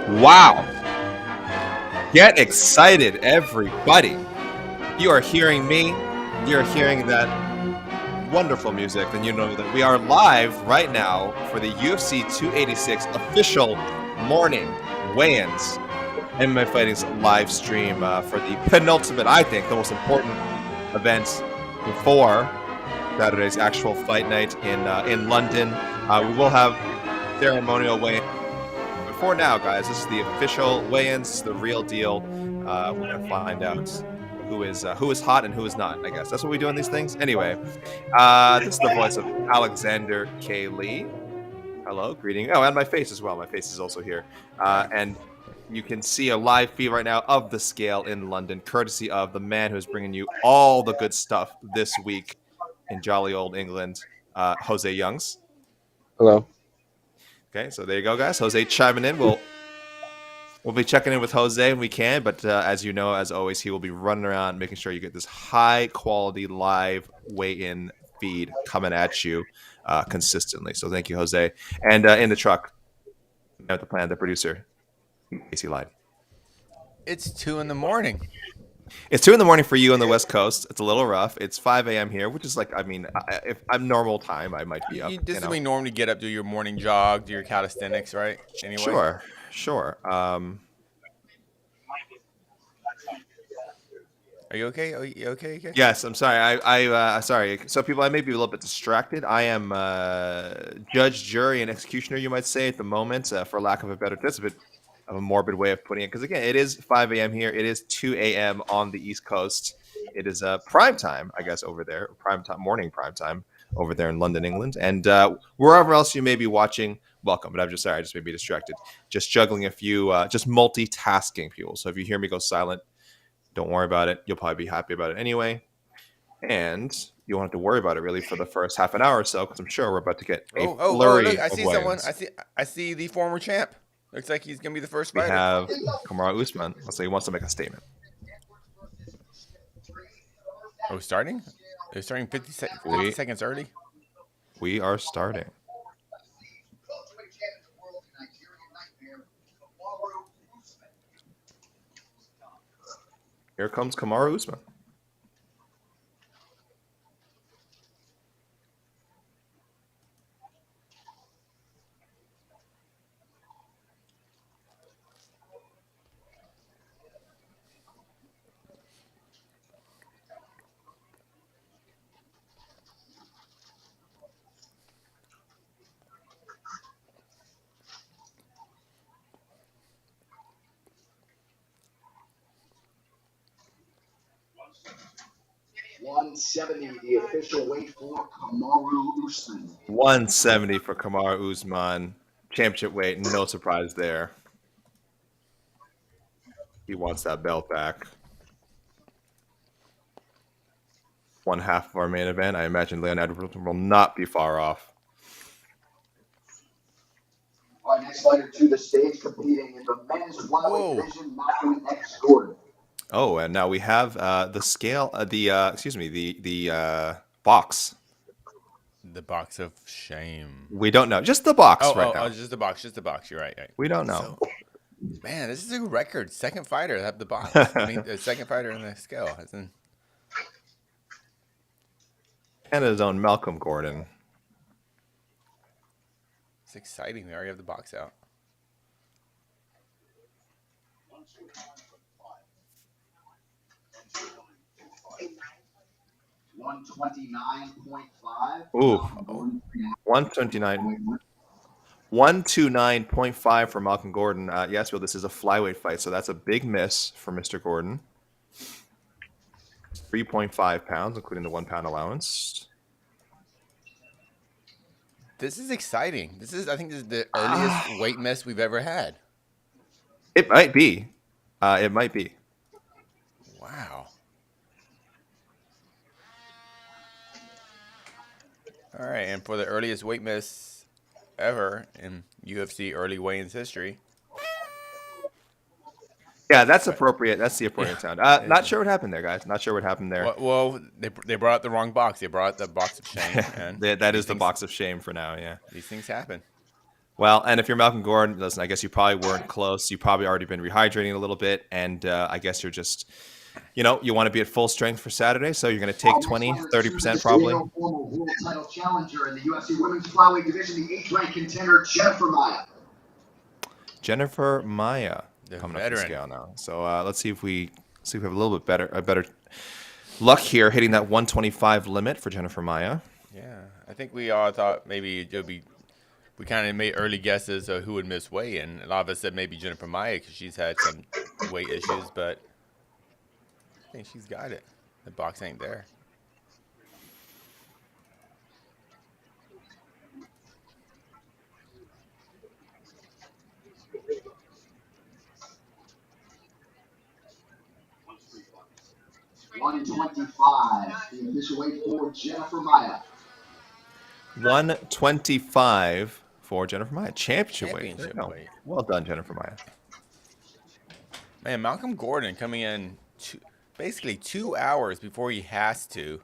Wow. Get excited, everybody. You are hearing me. You're hearing that wonderful music. And you know that we are live right now for the UFC 286 official morning weigh-ins. MMA Fighting's live stream for the penultimate, I think, the most important event before Saturday's actual fight night in London. We will have ceremonial weigh-in. For now, guys, this is the official weigh-ins, the real deal. We're gonna find out who is hot and who is not. I guess that's what we do on these things. Anyway, this is the voice of Alexander K. Lee. Hello, greeting. Oh, and my face as well. My face is also here, and you can see a live feed right now of the scale in London, courtesy of the man who is bringing you all the good stuff this week in jolly old England, Jose Youngs. Hello. Okay, so there you go, guys. Jose chiming in. We'll be checking in with Jose when we can, but as you know, as always, he will be running around making sure you get this high-quality live weigh-in feed coming at you consistently. So thank you, Jose. And in the truck, at the plan, the producer, Casey lied. It's 2 a.m. It's 2 a.m. for you on the West Coast. It's a little rough. It's 5 a.m. here, which is like, I mean, if I'm normal time, I might be up. This is when we normally get up, do your morning jog, do your calisthenics, right? Anyway. Sure. Are you okay? Are you okay? Yes, I'm sorry. I sorry. So people, I may be a little bit distracted. I am judge, jury, and executioner, you might say, at the moment, for lack of a better. That's a bit of a morbid way of putting it, because again, it is 5 a.m. here. It is 2 a.m. on the East Coast. It is prime time, I guess, over there. Morning prime time over there in London, England, and wherever else you may be watching. Welcome, but I'm just sorry. I just may be distracted. Just juggling a few, just multitasking people. So if you hear me go silent, don't worry about it. You'll probably be happy about it anyway. And you won't have to worry about it really for the first half an hour or so, because I'm sure we're about to get a flurry look, I see of someone. weigh-ins. I see the former champ. Looks like he's gonna be the first fighter. We have Kamaru Usman. Let's say he wants to make a statement. Oh, starting? They're starting 50 seconds early. We are starting. Here comes Kamaru Usman. $170, the official weight for Kamaru Usman. 170 for Kamaru Usman. Championship weight, no surprise there. He wants that belt back. One half of our main event. I imagine Leonardo will not be far off. Our next fighter to the stage, competing in the men's flyweight division, Makwan X Gordon. Oh, and now we have the scale, the box. The box of shame. We don't know. Just the box right now. Oh, just the box. You're right. We don't know. So, man, this is a record. Second fighter to have the box. I mean, the second fighter in the scale. Canada's own Malcolm Gordon. It's exciting. They already have the box out. $129.5. Ooh, 129. 129.5 for Malcolm Gordon. Yes, well, this is a flyweight fight, so that's a big miss for Mr. Gordon. 3.5 pounds, including the 1 pound allowance. This is exciting. I think this is the earliest weight miss we've ever had. It might be. Wow. All right, and for the earliest weight miss ever in UFC early weigh-ins history. Yeah, that's appropriate. That's the appropriate sound. Not sure what happened there, guys. Not sure what happened there. Well, they brought out the wrong box. They brought out the box of shame. And that is the box of shame for now, yeah. These things happen. Well, and if you're Malcolm Gordon, listen, I guess you probably weren't close. You probably already been rehydrating a little bit, and I guess you're just, you want to be at full strength for Saturday, so you're going to take 20, 30% probably. Former world title challenger in the UFC women's flyweight division, the 8th-ranked contender Jennifer Maia. Jennifer Maia The coming up veteran. the scale now. So let's see if we have a little bit better luck here, hitting that 125 limit for Jennifer Maia. Yeah, I think we all thought maybe it would be. We kind of made early guesses of who would miss weight, and a lot of us said maybe Jennifer Maia because she's had some weight issues, but I think she's got it. The box ain't there. $125, the official weight for Jennifer Maia. 125 for Jennifer Maia. Championship weight. Championship There you go. weight. Well done, Jennifer Maia. Man, Malcolm Gordon coming in basically 2 hours before he has to.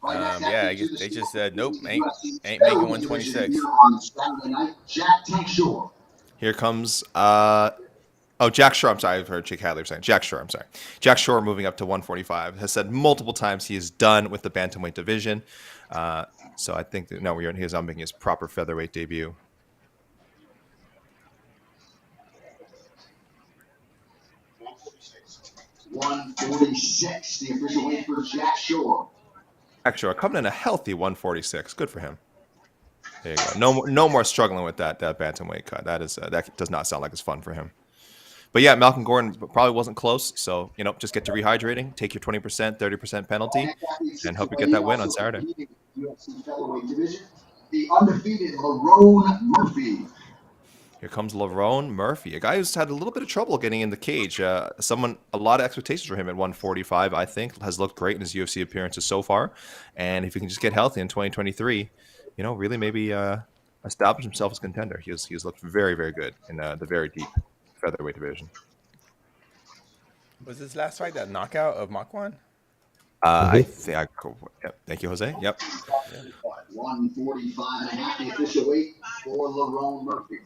Yeah, I guess they just said, nope, ain't making 126. On Saturday night, Jack Tank Shore. Here comes Jack Shore. I'm sorry, I've heard Jake Hadley saying Jack Shore. I'm sorry. Jack Shore moving up to 145 has said multiple times he is done with the bantamweight division. So I think that he is making his proper featherweight debut. $146, the official weight for Jack Shore. Jack Shore coming in a healthy 146. Good for him. There you go. No more struggling with that bantamweight cut. That does not sound like it's fun for him. But yeah, Malcolm Gordon probably wasn't close. So, just get to rehydrating, take your 20%, 30% penalty, and hope you get that win on Saturday. UFC featherweight division, the undefeated Lerone Murphy. Here comes Lerone Murphy, a guy who's had a little bit of trouble getting in the cage. A lot of expectations for him at 145, I think, has looked great in his UFC appearances so far. And if he can just get healthy in 2023, really maybe establish himself as a contender. He's looked very, very good in the very deep featherweight division. Was this last fight that knockout of Makwan? I think. Yep. Thank you, Jose. Yep. 145 and a half, the official weight for Lerone Murphy.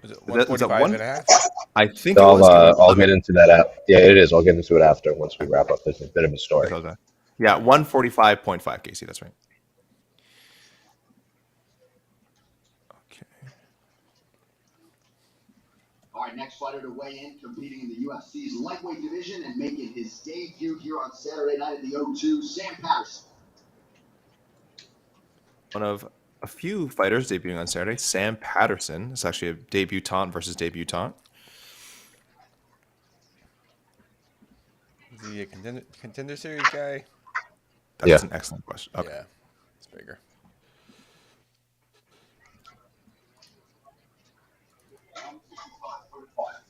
Was it 145 and a half? I think I'll get into that. Yeah, it is. I'll get into it after once we wrap up. There's a bit of a story. Yeah, 145.5, Casey. That's right. Okay. All right, next fighter to weigh in, competing in the UFC's lightweight division and making his debut here on Saturday night at the O2, Sam Patterson. One of a few fighters debuting on Saturday. Sam Patterson. It's actually a debutant versus debutant. Is he a contender series guy? That's an excellent question. Okay. Yeah, it's bigger.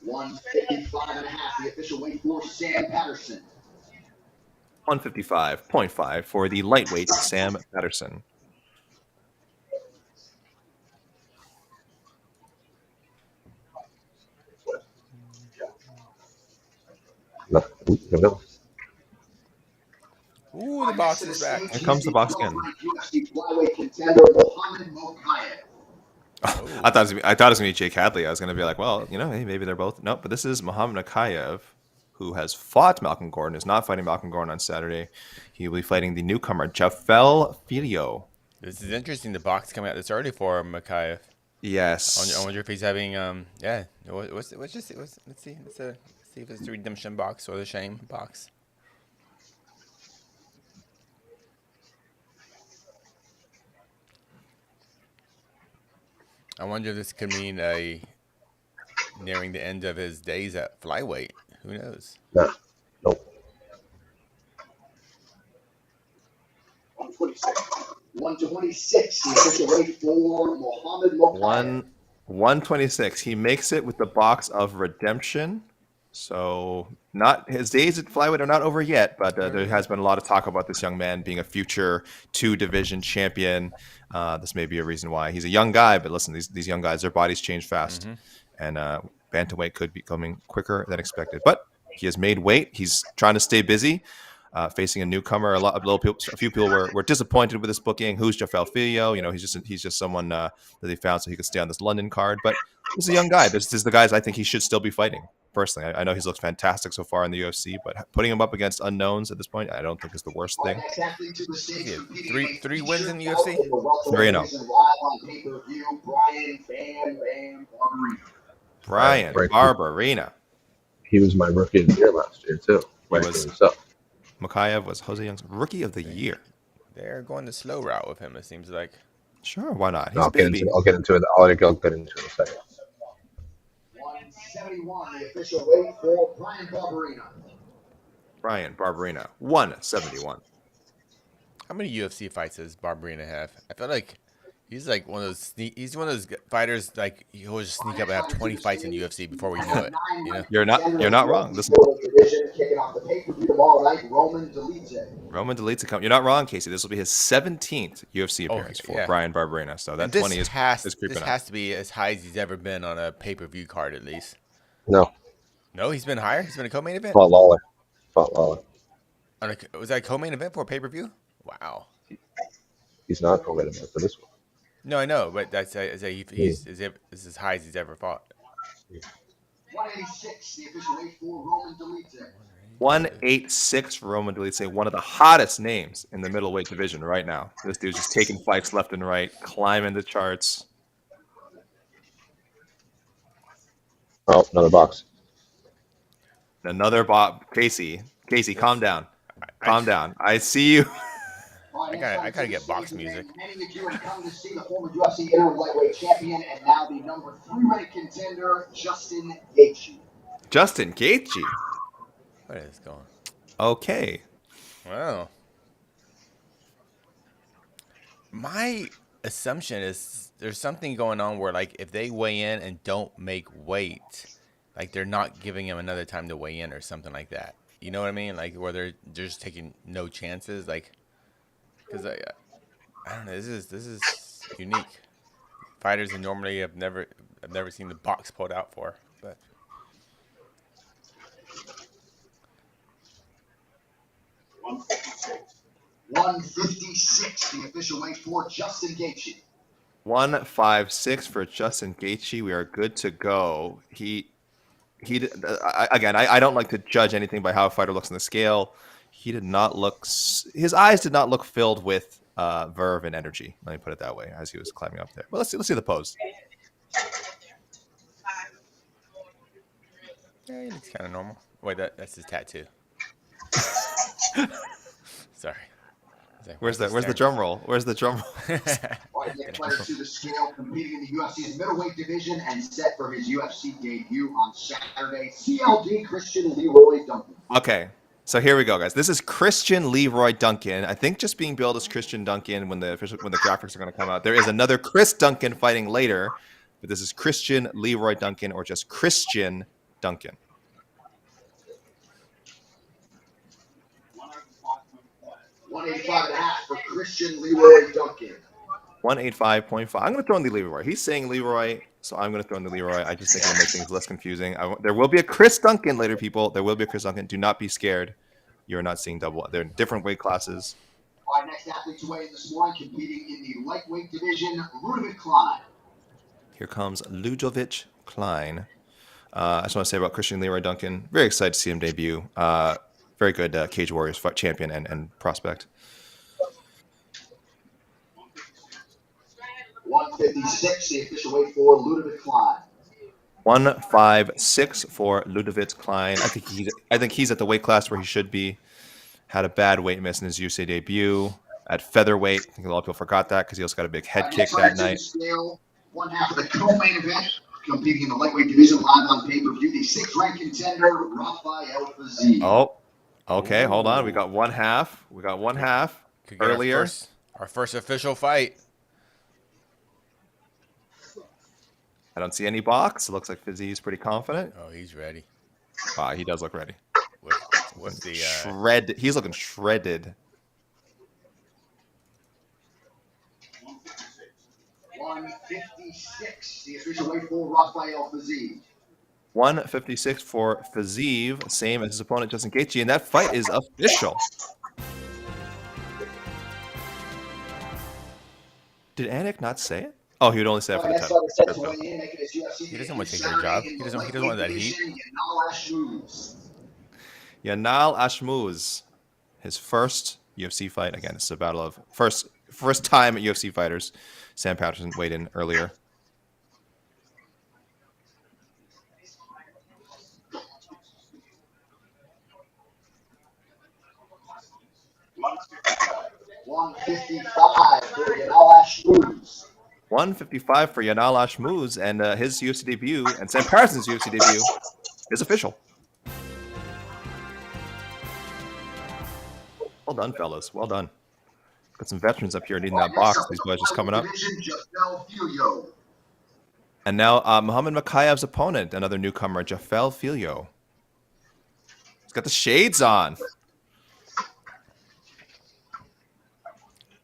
$155 and a half, the official weight for Sam Patterson. 155.5 for the lightweight Sam Patterson. Ooh, the box is back. Here comes the box again. UFC flyweight contender Mokaev. I thought it was going to be Jake Hadley. I was going to be like, well, hey, maybe they're both. Nope, but this is Mokaev, who has fought Malcolm Gordon, is not fighting Malcolm Gordon on Saturday. He will be fighting the newcomer, Jafel Filho. This is interesting. The box coming out this early for Mokaev. Yes. I wonder if he's having Let's see if it's the redemption box or the shame box. I wonder if this could mean nearing the end of his days at flyweight. Who knows? No. Nope. 126. The official weight for Mokaev. 126. He makes it with the box of redemption. So his days at flyweight are not over yet, but there has been a lot of talk about this young man being a future 2-division champion. This may be a reason why. He's a young guy, but listen, these young guys, their bodies change fast. Mm-hmm. And bantamweight could be coming quicker than expected. But he has made weight. He's trying to stay busy. facing a newcomer. A few people were disappointed with this booking. Who's Jafel Filho? He's just someone that they found so he could stay on this London card. But this is a young guy. This is the guys I think he should still be fighting. Personally, I know he's looked fantastic so far in the UFC, but putting him up against unknowns at this point, I don't think is the worst thing. Three wins in the UFC. 3-0. Bryan Barberena. He was my rookie of the year last year too. Mokaev was Jose Young's rookie of the year. They're going the slow route with him. It seems like. Sure, why not? I'll get into it. I'll get into it in a second. 171, the official weight for Bryan Barberena. Bryan Barberena, 171. How many UFC fights does Barberena have? I feel like he's like one of those fighters like he'll just sneak up and have 20 fights in UFC before we know it. You know? You're not wrong. Listen. Kicking off the pay-per-view tomorrow night, Roman Dolidze. You're not wrong, Casey. This will be his 17th UFC appearance for Bryan Barberena. So that 20 is creeping up. This has to be as high as he's ever been on a pay-per-view card, at least. No, he's been higher. He's been a co-main event. Fought Lawler. Was that a co-main event for a pay-per-view? Wow. He's not co-main event for this one. No, I know, but that's he's as high as he's ever fought. 186, the official weight for Roman Dolidze. 186 for Roman Dolidze, one of the hottest names in the middleweight division right now. This dude's just taking fights left and right, climbing the charts. Oh, another box. Another box. Casey, calm down. Calm down. I see you. I gotta get box music. Come to see the former UFC interim lightweight champion and now the number 3 ranked contender, Justin Gaethje. Justin Gaethje. Where is this going? Okay. Wow. My assumption is there's something going on where, like, if they weigh in and don't make weight, like, they're not giving him another time to weigh in or something like that. You know what I mean? Like, where they're just taking no chances, like, because I don't know. This is unique. Fighters that normally I've never seen the box pulled out for, but. 156, the official weight for Justin Gaethje. 156 for Justin Gaethje. We are good to go. I don't like to judge anything by how a fighter looks on the scale. His eyes did not look filled with verve and energy. Let me put it that way as he was climbing up there. Well, let's see the pose. Yeah, he looks kind of normal. Wait, that's his tattoo. Sorry. Where's the drum roll? Where's the drum roll? All right, next fighter to the scale, competing in the UFC's middleweight division and set for his UFC debut on Saturday, CLD Christian Leroy Duncan. Okay, so here we go, guys. This is Christian Leroy Duncan. I think just being billed as Christian Duncan when the graphics are going to come out. There is another Chris Duncan fighting later, but this is Christian Leroy Duncan or just Christian Duncan. 185.5 for Christian Leroy Duncan. 185.5. I'm going to throw in the Leroy. He's saying Leroy, so I'm going to throw in the Leroy. I just think it'll make things less confusing. There will be a Chris Duncan later, people. There will be a Chris Duncan. Do not be scared. You're not seeing double. They're in different weight classes. Our next athlete to weigh in this morning, competing in the lightweight division, Ludovic Klein. Here comes Ludovic Klein. I just want to say about Christian Leroy Duncan. Very excited to see him debut. Very good Cage Warriors champion and prospect. 156, the official weight for Ludovic Klein. 156 for Ludovic Klein. I think he's at the weight class where he should be. Had a bad weight miss in his UFC debut at featherweight. I think a lot of people forgot that because he also got a big head kick that night. Scale, one half of the co-main event, competing in the lightweight division live on pay-per-view. The 6th ranked contender, Rafael Fiziev. Oh, okay. Hold on. We got one half. Earlier. Our first official fight. I don't see any box. It looks like Fiziev's pretty confident. Oh, he's ready. He does look ready. With the shred. He's looking shredded. 156, the official weight for Rafael Fiziev. 156 for Fiziev, same as his opponent Justin Gaethje, and that fight is official. Did Anik not say it? Oh, he would only say it for the title. He doesn't want to take their job. He doesn't want that heat. Yanal Ashmoz, his first UFC fight. Again, it's a battle of first time UFC fighters. Sam Patterson weighed in earlier. $155 for Yanal Ashmoz. 155 for Yanal Ashmoz, and his UFC debut, and Sam Patterson's UFC debut is official. Well done, fellas. Well done. Got some veterans up here needing that box. These boys just coming up. And now Muhammad Mokaev's opponent, another newcomer, Jafel Filho. He's got the shades on.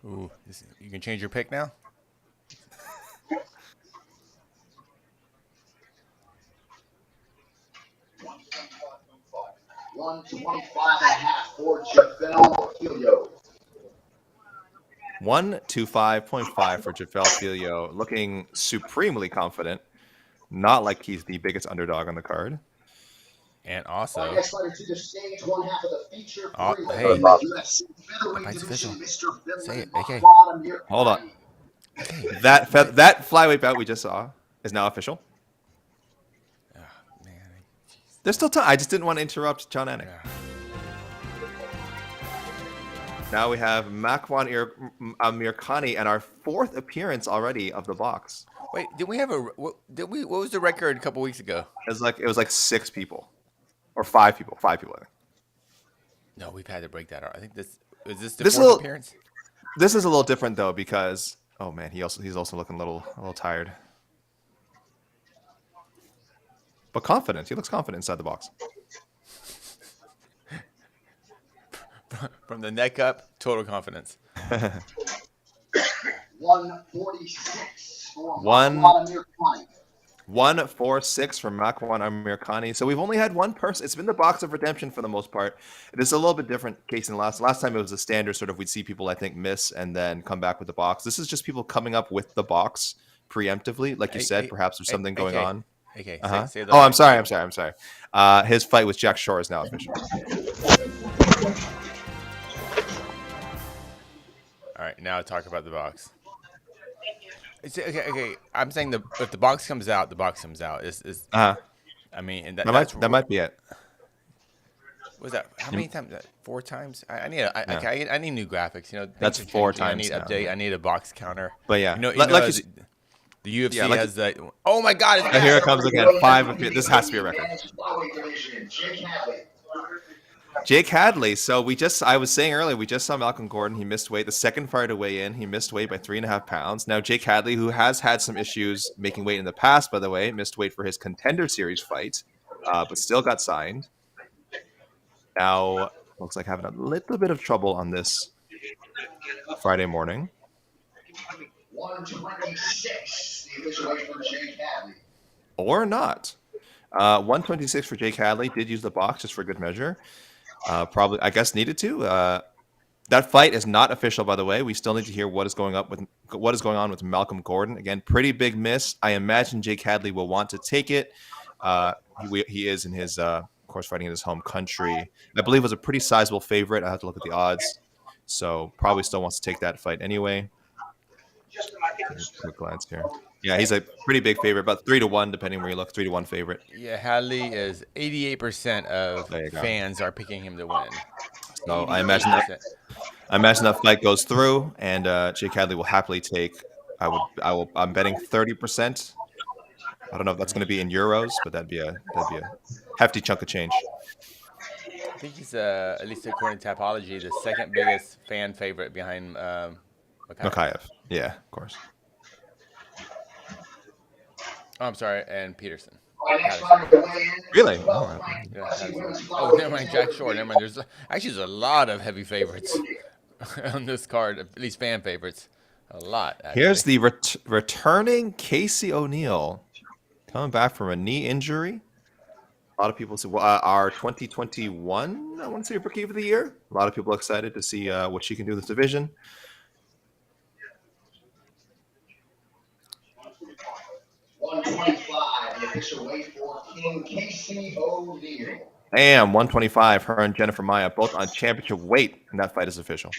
Ooh, you can change your pick now? $125.5 for Jafel Filho. 125.5 for Jafel Filho, looking supremely confident. Not like he's the biggest underdog on the card. And also, Next fighter to the stage, one half of the feature. hey, Fight's official. Say it, AK. Hold on. That flyweight bout we just saw is now official. Oh, man. There's still time. I just didn't want to interrupt John Anik. Yeah. Now we have Makwan Amirkhani and our fourth appearance already of the box. Wait, did we have what was the record a couple weeks ago? It was like 6 people. Or 5 people. 5 people, I think. No, we've had to break that out. I think this the This fourth appearance? This is a little different though because oh man, he's also looking a little tired. But confident. He looks confident inside the box. From the neck up, total confidence. 146 for One- Amirkhani. 146 from Makwan Amirkhani. So we've only had one person. It's been the box of redemption for the most part. It is a little bit different case than last time. It was a standard sort of we'd see people I think miss and then come back with the box. This is just people coming up with the box preemptively, like you said. Perhaps there's something going on. Okay. Say oh, I'm sorry. His fight with Jack Shore is now official. All right, now talk about the box. Okay. I'm saying if the box comes out, the box comes out. I mean, and that might be it. Was that how many times? 4 times? I need new graphics. You know, that's 4 times. I need update. I need a box counter. But yeah, the UFC has that. Oh my God! And here it comes again. 5. This has to be a record. Jake Hadley. So I was saying earlier, we just saw Malcolm Gordon. He missed weight. The second fighter to weigh in, he missed weight by 3.5 pounds. Now Jake Hadley, who has had some issues making weight in the past, by the way, missed weight for his Contender Series fight, but still got signed. Now looks like having a little bit of trouble on this Friday morning. 126, the official weight for Jake Hadley. Or not. 126 for Jake Hadley. Did use the box just for good measure. Probably, I guess, needed to. That fight is not official, by the way. We still need to hear what is going on with Malcolm Gordon. Again, pretty big miss. I imagine Jake Hadley will want to take it. He is in his, of course, fighting in his home country. I believe was a pretty sizable favorite. I have to look at the odds. So probably still wants to take that fight anyway. Quick glance here. Yeah, he's a pretty big favorite, about 3-1, depending where you look. 3-1 favorite. Yeah, Hadley is 88% of fans are picking him to win. So I imagine that fight goes through, and Jake Hadley will happily take. I'm betting 30%. I don't know if that's going to be in euros, but that'd be a hefty chunk of change. I think he's at least according to Tapology, the second biggest fan favorite behind Mokaev. Yeah, of course. Oh, I'm sorry, and Patterson. Really? Oh, never mind, Jack Shore. Never mind. There's a lot of heavy favorites on this card, at least fan favorites. A lot. Actually. Here's the returning Casey O'Neill coming back from a knee injury. A lot of people say our 2021, I want to say, Rookie of the Year. A lot of people excited to see what she can do in this division. 125, the official weight for King Casey O'Neill. Damn, 125. Her and Jennifer Maia both on championship weight, and that fight is official.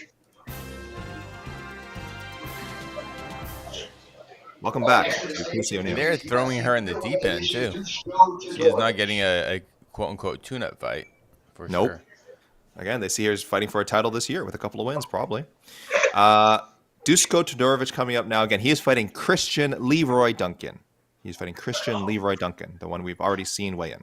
Welcome back to Casey O'Neill. They're throwing her in the deep end too. She is not getting a quote-unquote tune-up fight for sure. Again, they see her as fighting for a title this year with a couple of wins, probably. Dusko Todorovic coming up now. Again, he is fighting Christian Leroy Duncan. He's fighting Christian Leroy Duncan, the one we've already seen weigh in.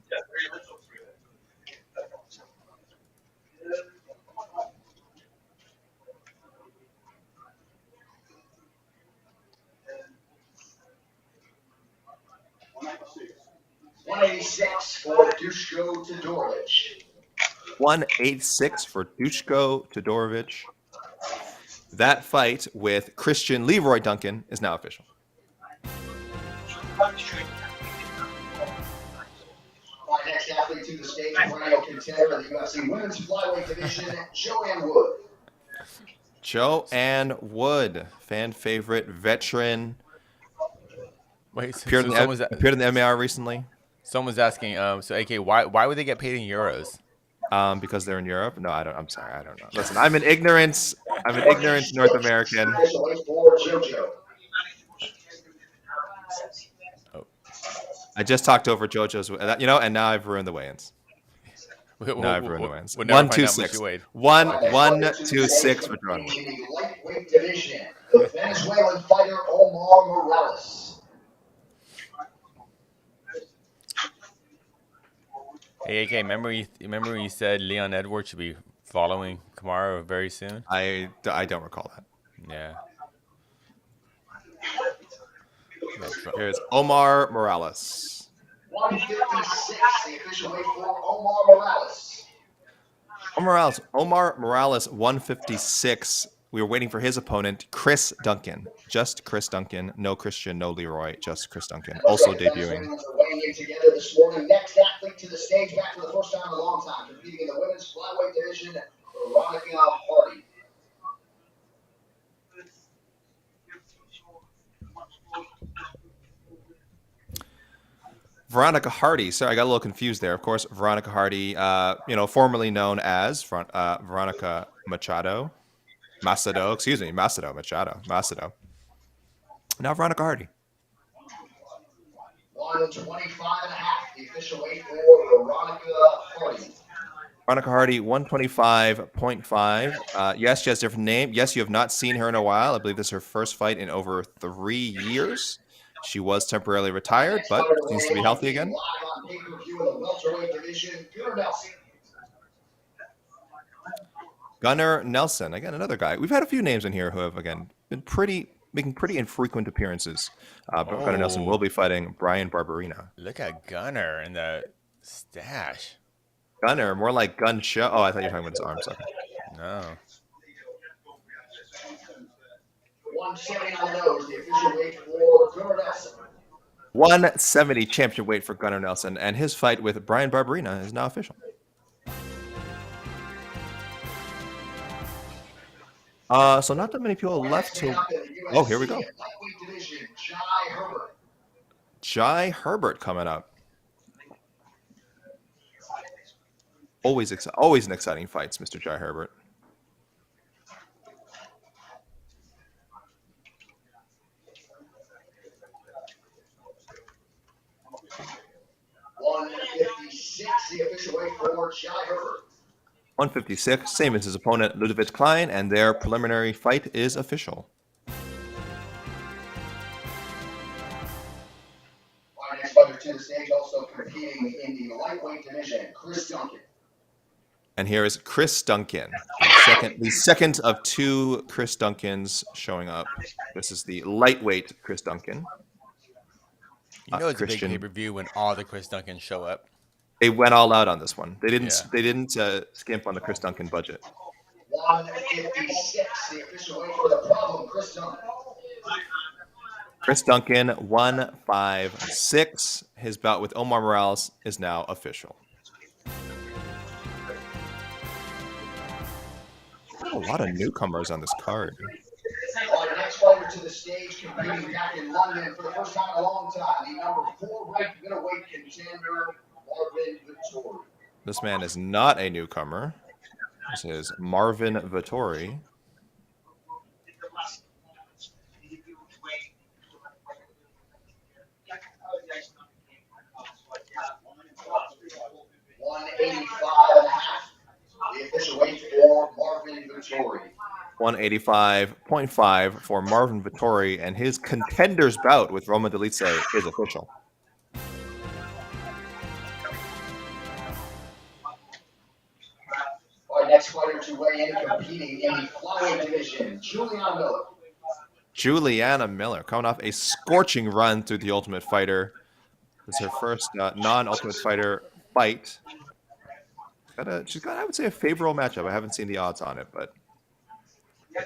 $186 for Dusko Todorovic. 186 for Dusko Todorovic. That fight with Christian Leroy Duncan is now official. Our next athlete to the stage, perennial contender in the UFC Women's Flyweight Division, Joanne Wood. Joanne Wood, fan favorite, veteran. Wait, appeared in the MMA recently. Someone's asking, so AK, why would they get paid in euros? Because they're in Europe? No, I don't. I'm sorry, I don't know. Listen, I'm an ignorant North American. I just talked over JoJo's, and now I've ruined the weigh-ins. Now I've ruined the weigh-ins. 126. 126 for Joanne Wood. In the lightweight division, the Venezuelan fighter Omar Morales. Hey, AK, remember when you said Leon Edwards should be following Kamaru very soon? I don't recall that. Yeah. Here's Omar Morales. 156, the official weight for Omar Morales. Omar Morales, 156. We were waiting for his opponent, Chris Duncan. Just Chris Duncan. No Christian, no Leroy. Just Chris Duncan. Also debuting. Weighing in together this morning. Next athlete to the stage, back for the first time in a long time, competing in the women's flyweight division, Veronica Hardy. Veronica Hardy. Sorry, I got a little confused there. Of course, Veronica Hardy, formerly known as Veronica Macedo. Macedo. Now Veronica Hardy. 125.5, the official weight for Veronica Hardy. Veronica Hardy, 125.5. Yes, she has a different name. Yes, you have not seen her in a while. I believe this is her first fight in over 3 years. She was temporarily retired, but seems to be healthy again. Gunnar Nelson, again, another guy. We've had a few names in here who have, again, been making pretty infrequent appearances. But Gunnar Nelson will be fighting Bryan Barberena. Look at Gunnar and the stash. Gunnar, more like Gun Show. Oh, I thought you were talking about his arms. Okay. No. 170 on the nose, the official weight for Gunnar Nelson. 170 championship weight for Gunnar Nelson, and his fight with Bryan Barberena is now official. So not that many people left to. Oh, here we go. Jai Herbert coming up. Always an exciting fights, Mr. Jai Herbert. $156, the official weight for Jai Herbert. 156, same as his opponent Ludovic Klein, and their preliminary fight is official. Our next fighter to the stage, also competing in the lightweight division, Chris Duncan. And here is Chris Duncan, the second of 2 Chris Duncans showing up. This is the lightweight Chris Duncan. You know it's a big pay-per-view when all the Chris Duncans show up. They went all out on this one. They didn't skimp on the Chris Duncan budget. 156, the official weight for the problem, Chris Duncan. Chris Duncan, 156. His bout with Omar Morales is now official. A lot of newcomers on this card. All right, next fighter to the stage, competing back in London for the first time in a long time, the number 4 ranked middleweight contender, Marvin Vettori. This man is not a newcomer. This is Marvin Vettori. The official weight for Marvin Vettori. 185.5 for Marvin Vettori, and his contenders bout with Roman Dolidze is official. All right, next fighter to weigh in, competing in the flyweight division, Juliana Miller. Juliana Miller coming off a scorching run through the Ultimate Fighter. It's her first non-Ultimate Fighter fight. She's got, I would say, a favorable matchup. I haven't seen the odds on it, but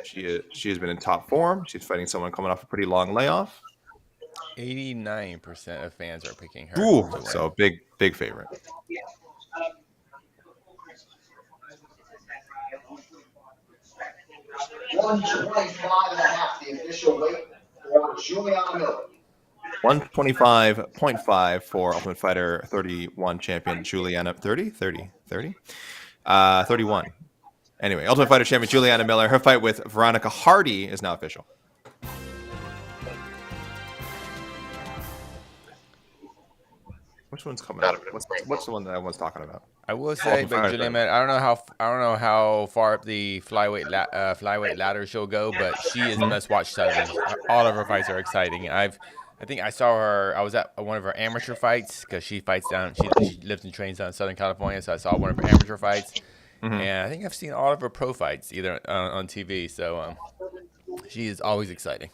she has been in top form. She's fighting someone coming off a pretty long layoff. 89% of fans are picking her. Ooh, so big favorite. $125.5, the official weight for Juliana Miller. 125.5 for Ultimate Fighter 31 champion Juliana 31. Anyway, Ultimate Fighter champion Juliana Miller. Her fight with Veronica Hardy is now official. Which one's coming out? What's the one that everyone's talking about? I will say, but Juliana, I don't know how far up the flyweight ladder she'll go, but she is must-watch television. All of her fights are exciting. I think I saw her. I was at one of her amateur fights because she fights down. She lives and trains down in Southern California, so I saw one of her amateur fights, and I think I've seen all of her pro fights either on TV. So she is always exciting.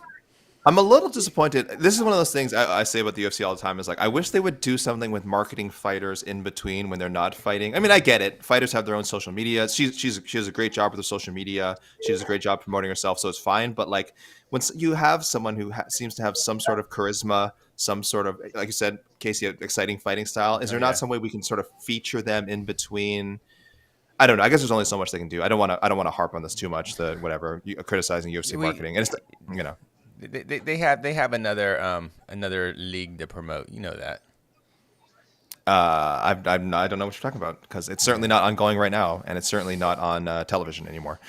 I'm a little disappointed. This is one of those things I say about the UFC all the time. Is like I wish they would do something with marketing fighters in between when they're not fighting. I mean, I get it. Fighters have their own social media. She has a great job with the social media. She does a great job promoting herself, so it's fine. But like when you have someone who seems to have some sort of charisma, some sort of, like you said, Casey, exciting fighting style, is there not some way we can sort of feature them in between? I don't know. I guess there's only so much they can do. I don't want to harp on this too much. Criticizing UFC marketing, and it's They have another league to promote. You know that. I don't know what you're talking about because it's certainly not ongoing right now, and it's certainly not on television anymore.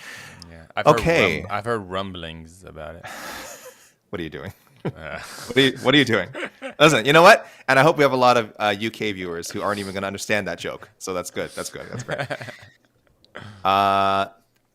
Yeah, I've heard rumblings about it. What are you doing? What are you doing? Listen, you know what? And I hope we have a lot of UK viewers who aren't even going to understand that joke. So that's good. That's great.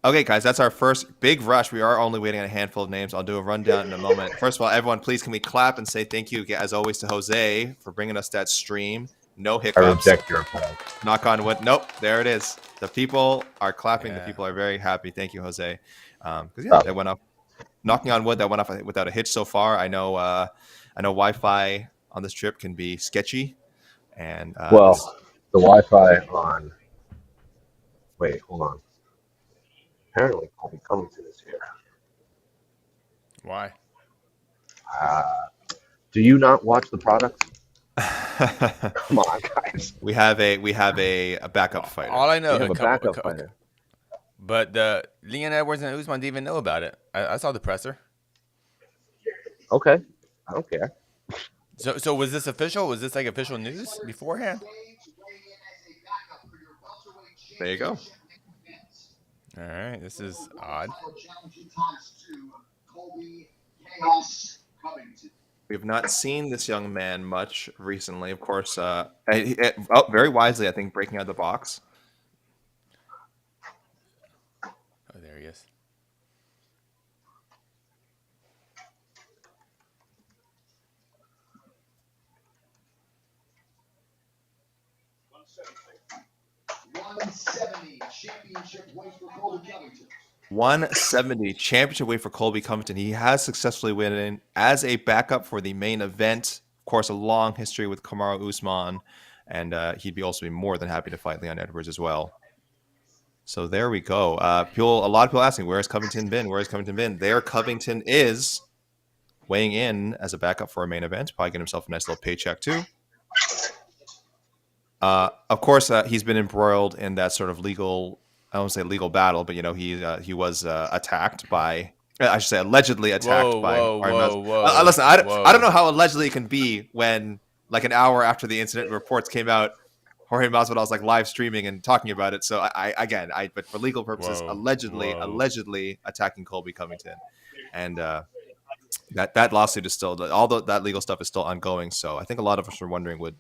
Okay, guys, that's our first big rush. We are only waiting on a handful of names. I'll do a rundown in a moment. First of all, everyone, please can we clap and say thank you, as always, to Jose for bringing us that stream. No hiccups. I reject your applause. Knock on wood. Nope, there it is. The people are clapping. Yeah. The people are very happy. Thank you, Jose. Because that went up. Knocking on wood, that went off without a hitch so far. I know Wi-Fi on this trip can be sketchy, and the Wi-Fi on. Wait, hold on. Apparently, Colby Covington is here. Why? Do you not watch the product? Come on, guys. We have a backup fighter. All I know is a backup fighter. But Leon Edwards and Usman didn't even know about it. I saw the presser. Okay, I don't care. So was this official? Was this like official news beforehand? There you go. All right, this is odd. We have not seen this young man much recently. Of course, very wisely, I think, breaking out of the box. Oh, there he is. Championship weight for Colby Covington. 170 championship weight for Colby Covington. He has successfully won in as a backup for the main event. Of course, a long history with Kamaru Usman, and he'd also be more than happy to fight Leon Edwards as well. So there we go. A lot of people asking, where has Covington been? Where has Covington been? There Covington is, weighing in as a backup for a main event. Probably getting himself a nice little paycheck too. Of course, he's been embroiled in that sort of legal I won't say legal battle, but he was attacked by. I should say allegedly attacked by. Listen, I don't know how allegedly it can be when like an hour after the incident reports came out, Jorge Masvidal was like live streaming and talking about it. So but for legal purposes, allegedly attacking Colby Covington, and that lawsuit is still that legal stuff is still ongoing. So I think a lot of us are wondering when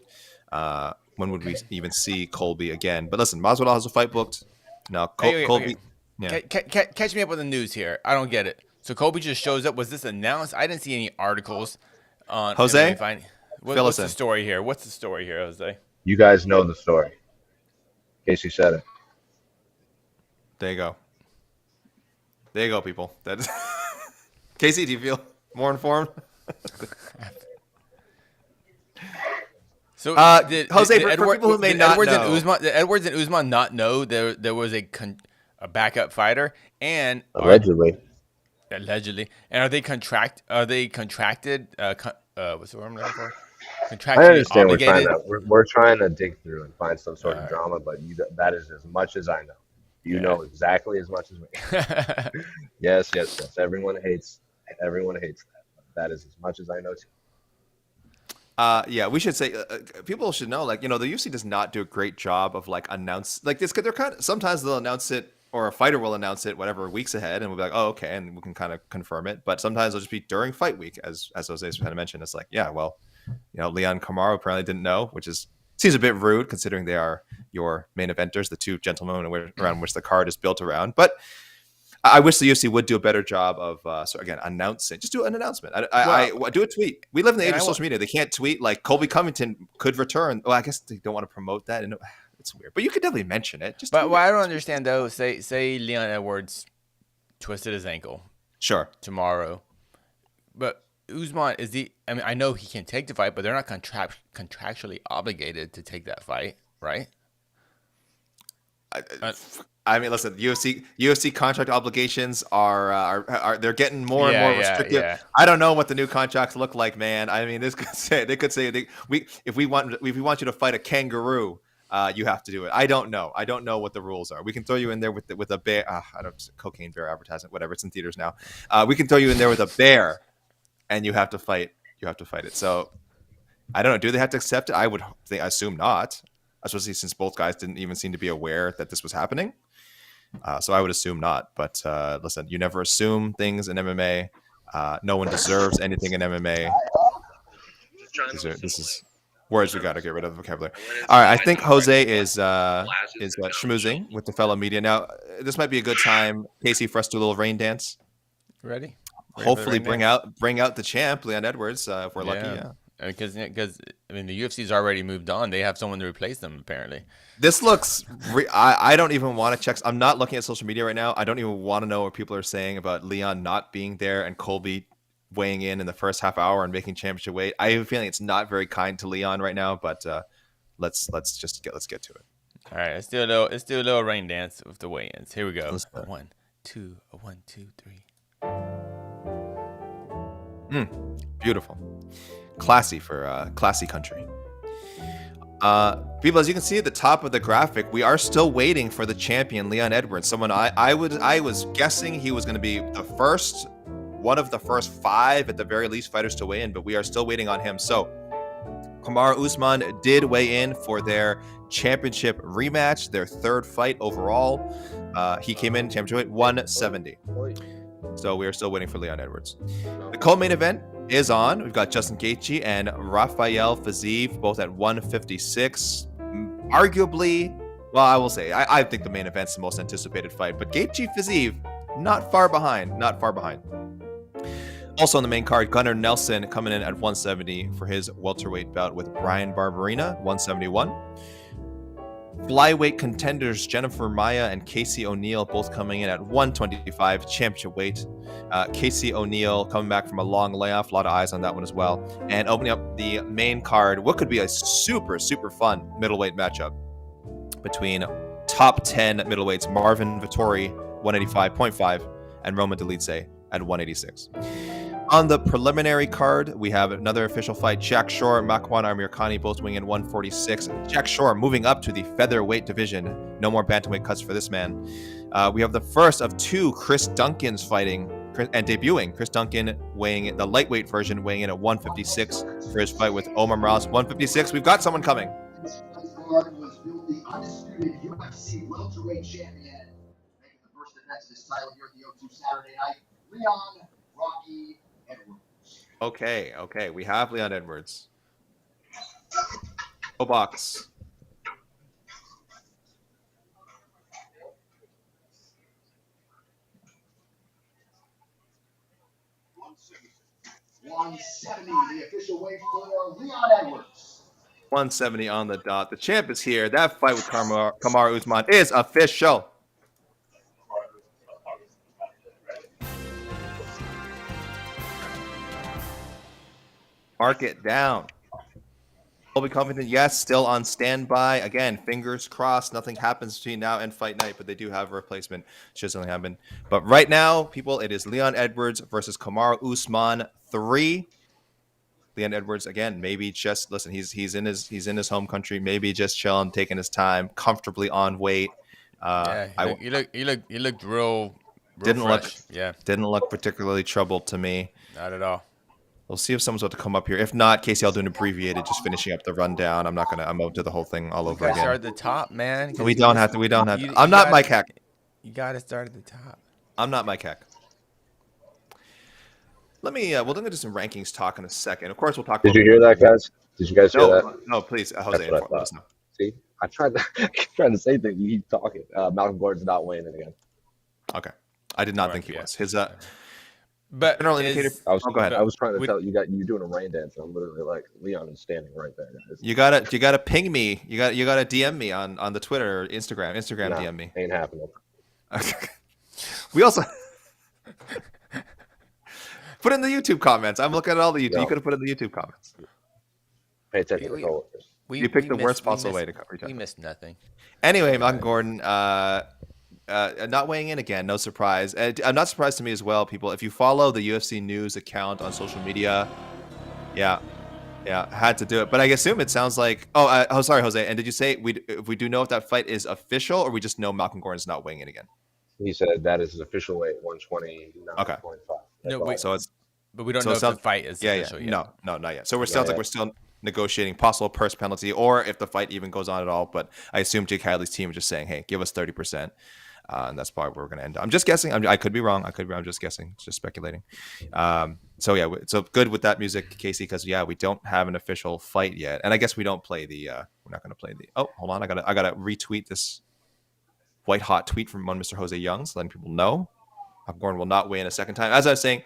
would we even see Colby again? But listen, Masvidal has a fight booked. Now Colby. Okay. Yeah. Catch me up with the news here. I don't get it. So Colby just shows up. Was this announced? I didn't see any articles on Jose. What's the story here? What's the story here, Jose? You guys know the story. Casey said it. There you go, people. That is Casey, do you feel more informed? So Jose, for people who may not know, did Edwards and Usman not know there was a backup fighter and allegedly, and are they contracted? What's the word I'm looking for? I understand we're trying to dig through and find some sort of drama, but that is as much as I know. You know exactly as much as me. Yes. Everyone hates that. That is as much as I know too. We should say people should know, like, the UFC does not do a great job of like announce like this. Cause they're sometimes they'll announce it or a fighter will announce it whatever weeks ahead, and we'll be like, oh, okay, and we can kind of confirm it. But sometimes it'll just be during fight week, as Jose's kind of mentioned. It's like, Leon Kamaru apparently didn't know, which seems a bit rude considering they are your main eventers, the two gentlemen around which the card is built around. But I wish the UFC would do a better job of, announcing. Just do an announcement. Do a tweet. We live in the age of social media. They can't tweet like Colby Covington could return. Well, I guess they don't want to promote that. And it's weird. But you could definitely mention it. But what I don't understand, though, say Leon Edwards twisted his ankle. Sure. Tomorrow. But Usman, I know he can take the fight, but they're not contractually obligated to take that fight, right? Listen, UFC contract obligations are they're getting more and more restrictive. Yeah. I don't know what the new contracts look like, man. I mean, they could say if we want you to fight a kangaroo, you have to do it. I don't know what the rules are. We can throw you in there with a bear. Cocaine bear advertisement, whatever. It's in theaters now. We can throw you in there with a bear, and you have to fight. You have to fight it. So I don't know. Do they have to accept it? I assume not. Especially since both guys didn't even seem to be aware that this was happening. So I would assume not. But listen, you never assume things in MMA. No one deserves anything in MMA. This is words we got to get rid of the vocabulary. All right, I think Jose is schmoozing with the fellow media. Now, this might be a good time, Casey, for us to do a little rain dance. Ready? Hopefully bring out the champ, Leon Edwards, if we're lucky. Yeah. Because the UFC's already moved on. They have someone to replace them, apparently. This looks. I don't even want to check. I'm not looking at social media right now. I don't even want to know what people are saying about Leon not being there and Colby weighing in the first half hour and making championship weight. I have a feeling it's not very kind to Leon right now. But let's get to it. All right, let's do a little rain dance with the weigh-ins. Here we go. 1, 2, 1, 2, 3. Beautiful. Classy for classy country. People, as you can see at the top of the graphic, we are still waiting for the champion, Leon Edwards. Someone I was guessing he was going to be one of the first 5 at the very least fighters to weigh in, but we are still waiting on him. So Kamaru Usman did weigh in for their championship rematch, their 3rd fight overall. He came in championship weight 170. So we are still waiting for Leon Edwards. The co-main event is on. We've got Justin Gaethje and Rafael Fiziev, both at 156. Arguably, well, I will say, I think the main event's the most anticipated fight, but Gaethje Fiziev, not far behind. Also on the main card, Gunnar Nelson coming in at 170 for his welterweight bout with Bryan Barberena, 171. Flyweight contenders Jennifer Maia and Casey O'Neill both coming in at 125 championship weight. Casey O'Neill coming back from a long layoff, a lot of eyes on that one as well. And opening up the main card, what could be a super, super fun middleweight matchup between top 10 middleweights Marvin Vettori, 185.5, and Dolidze at 186. On the preliminary card, we have another official fight. Jack Shore, Makwan, Amirkhani both weighing in 146. Jack Shore moving up to the featherweight division. No more bantamweight cuts for this man. We have the first of two Chris Duncans fighting and debuting. Chris Duncan weighing the lightweight version, weighing in at 156 for his fight with Omar Morales. 156. We've got someone coming. This card was built the undisputed UFC welterweight champion, making the first defense of his title here at the O2 Saturday night, Leon Rocky Edwards. Okay. We have Leon Edwards. Go box. $170, the official weight for Leon Edwards. 170 on the dot. The champ is here. That fight with Kamaru Usman is official. Mark it down. Colby Covington, yes, still on standby. Again, fingers crossed. Nothing happens between now and fight night, but they do have a replacement. Should something happen. But right now, people, it is Leon Edwards versus Kamaru Usman 3. Leon Edwards, again, maybe just listen. He's in his home country. Maybe just chilling, taking his time, comfortably on weight. He looked real didn't fresh. Didn't look particularly troubled to me. Not at all. We'll see if someone's about to come up here. If not, Casey, I'll do an abbreviated, just finishing up the rundown. I'm going to do the whole thing all over again. Start at the top, man. We don't have to. I'm not Mike Heck. You got to start at the top. I'm not Mike Heck. Let me. We'll do some rankings talk in a second. Of course, we'll talk. Did you hear that, guys? Did you guys hear that? No, please, Jose. Let us know. See, I tried to say things. You keep talking. Malcolm Gordon's not weighing in again. Okay, I did not think he was. His but general indicator. Go ahead. I was trying to tell you, you're doing a rain dance. And I'm literally like, Leon is standing right there, guys. You gotta ping me. You gotta DM me on the Twitter or Instagram. DM me. Ain't happening. Okay. We also put in the YouTube comments. I'm looking at all the YouTube. No. You could have put in the YouTube comments. Pay attention to coworkers. You picked the worst possible way to cover. We missed nothing. Anyway, Malcolm Gordon, not weighing in again. No surprise. I'm not surprised to me as well, people. If you follow the UFC news account on social media, yeah, had to do it. But I assume it sounds like. Oh, sorry, Jose. And did you say if we do know if that fight is official, or we just know Malcolm Gordon's not weighing in again? He said that is his official weight, 129.5. Okay. But we don't know if the fight is official yet. No, not yet. So sounds like we're still negotiating possible purse penalty, or if the fight even goes on at all. But I assume Jake Hadley's team is just saying, "Hey, give us 30%," and that's probably where we're going to end up. I'm just guessing. I could be wrong. I'm just guessing. Just speculating. So good with that music, Casey, because we don't have an official fight yet, and I guess we don't play the. We're not going to play the. Oh, hold on. I gotta retweet this white hot tweet from one Mr. Jose Youngs, letting people know Gordon will not weigh in a second time. As I was saying,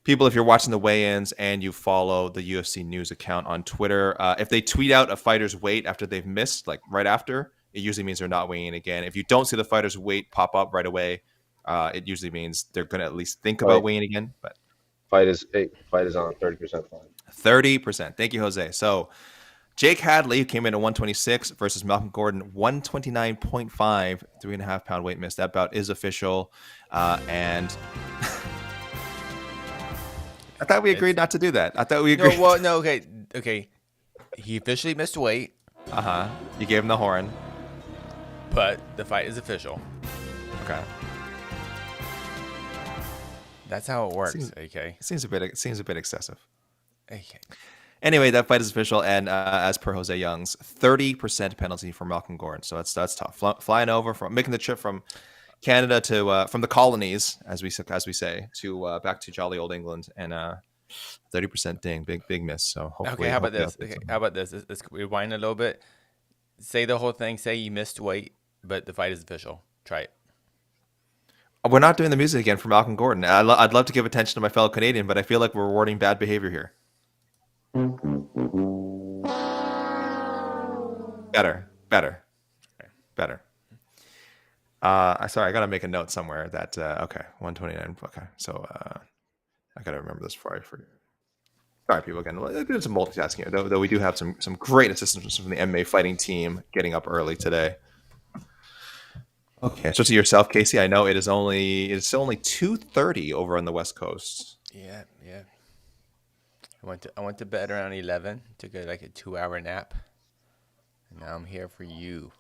people, if you're watching the weigh-ins and you follow the UFC news account on Twitter, if they tweet out a fighter's weight after they've missed, like right after, it usually means they're not weighing in again. If you don't see the fighter's weight pop up right away, it usually means they're going to at least think about weighing again. But fight is on 30% fine. 30%. Thank you, Jose. So Jake Hadley, who came in at 126 versus Malcolm Gordon, 129.5, 3.5 pound weight miss. That bout is official. And I thought we agreed not to do that. I thought we agreed. Okay. He officially missed weight. You gave him the horn. But the fight is official. Okay. That's how it works. Okay. Seems a bit excessive. Okay. Anyway, that fight is official, and as per Jose Youngs, 30% penalty for Malcolm Gordon. So that's tough. Flying over making the trip from Canada to from the colonies, as we say, to back to jolly old England, and 30% ding, big miss. So hopefully, how about this? Let's rewind a little bit. Say the whole thing. Say you missed weight, but the fight is official. Try it. We're not doing the music again for Malcolm Gordon. I'd love to give attention to my fellow Canadian, but I feel like we're rewarding bad behavior here. Better. Sorry, I gotta make a note somewhere that 129. Okay, so I gotta remember this before I forget. Sorry, people, again, doing some multitasking here, though we do have some great assistance from the MMA fighting team getting up early today. Okay, so to yourself, Casey, I know it's only 2:30 over on the West Coast. Yeah. I went to bed around 11. Took a 2-hour nap. And now I'm here for you.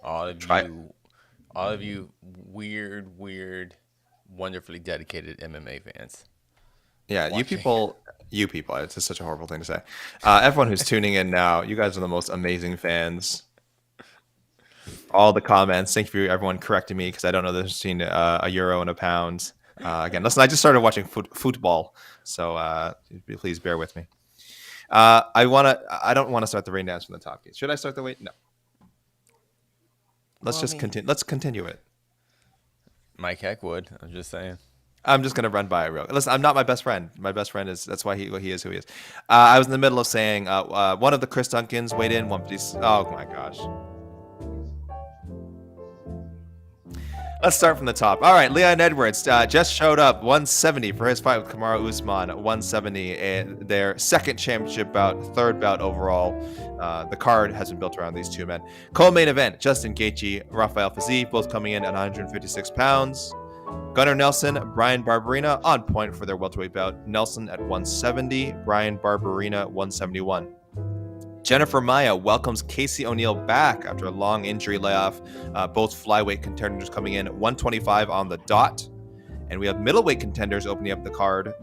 All of you weird, wonderfully dedicated MMA fans. Yeah, watching. you people. It's just such a horrible thing to say. Everyone who's tuning in now, you guys are the most amazing fans. All the comments. Thank you for everyone correcting me because I don't know the difference between a euro and a pound. Again, listen, I just started watching football, so please bear with me. I don't want to start the rain dance from the top. Should I start the wait? No. Let's continue. Let's continue it. Mike Heck would. I'm just saying. I'm just gonna run by it real. Listen, I'm not my best friend. My best friend that's why he is who he is. I was in the middle of saying one of the Chris Duncans weighed in 150. Oh my gosh. Let's start from the top. All right, Leon Edwards just showed up 170 for his fight with Kamaru Usman. 170, their second championship bout, third bout overall. The card has been built around these two men. Co-main event: Justin Gaethje, Rafael Fiziev, both coming in at 156 pounds. Gunnar Nelson, Bryan Barberena on point for their welterweight bout. Nelson at 170, Bryan Barberena 171. Jennifer Maia welcomes Casey O'Neill back after a long injury layoff. Both flyweight contenders coming in 125 on the dot. And we have middleweight contenders opening up the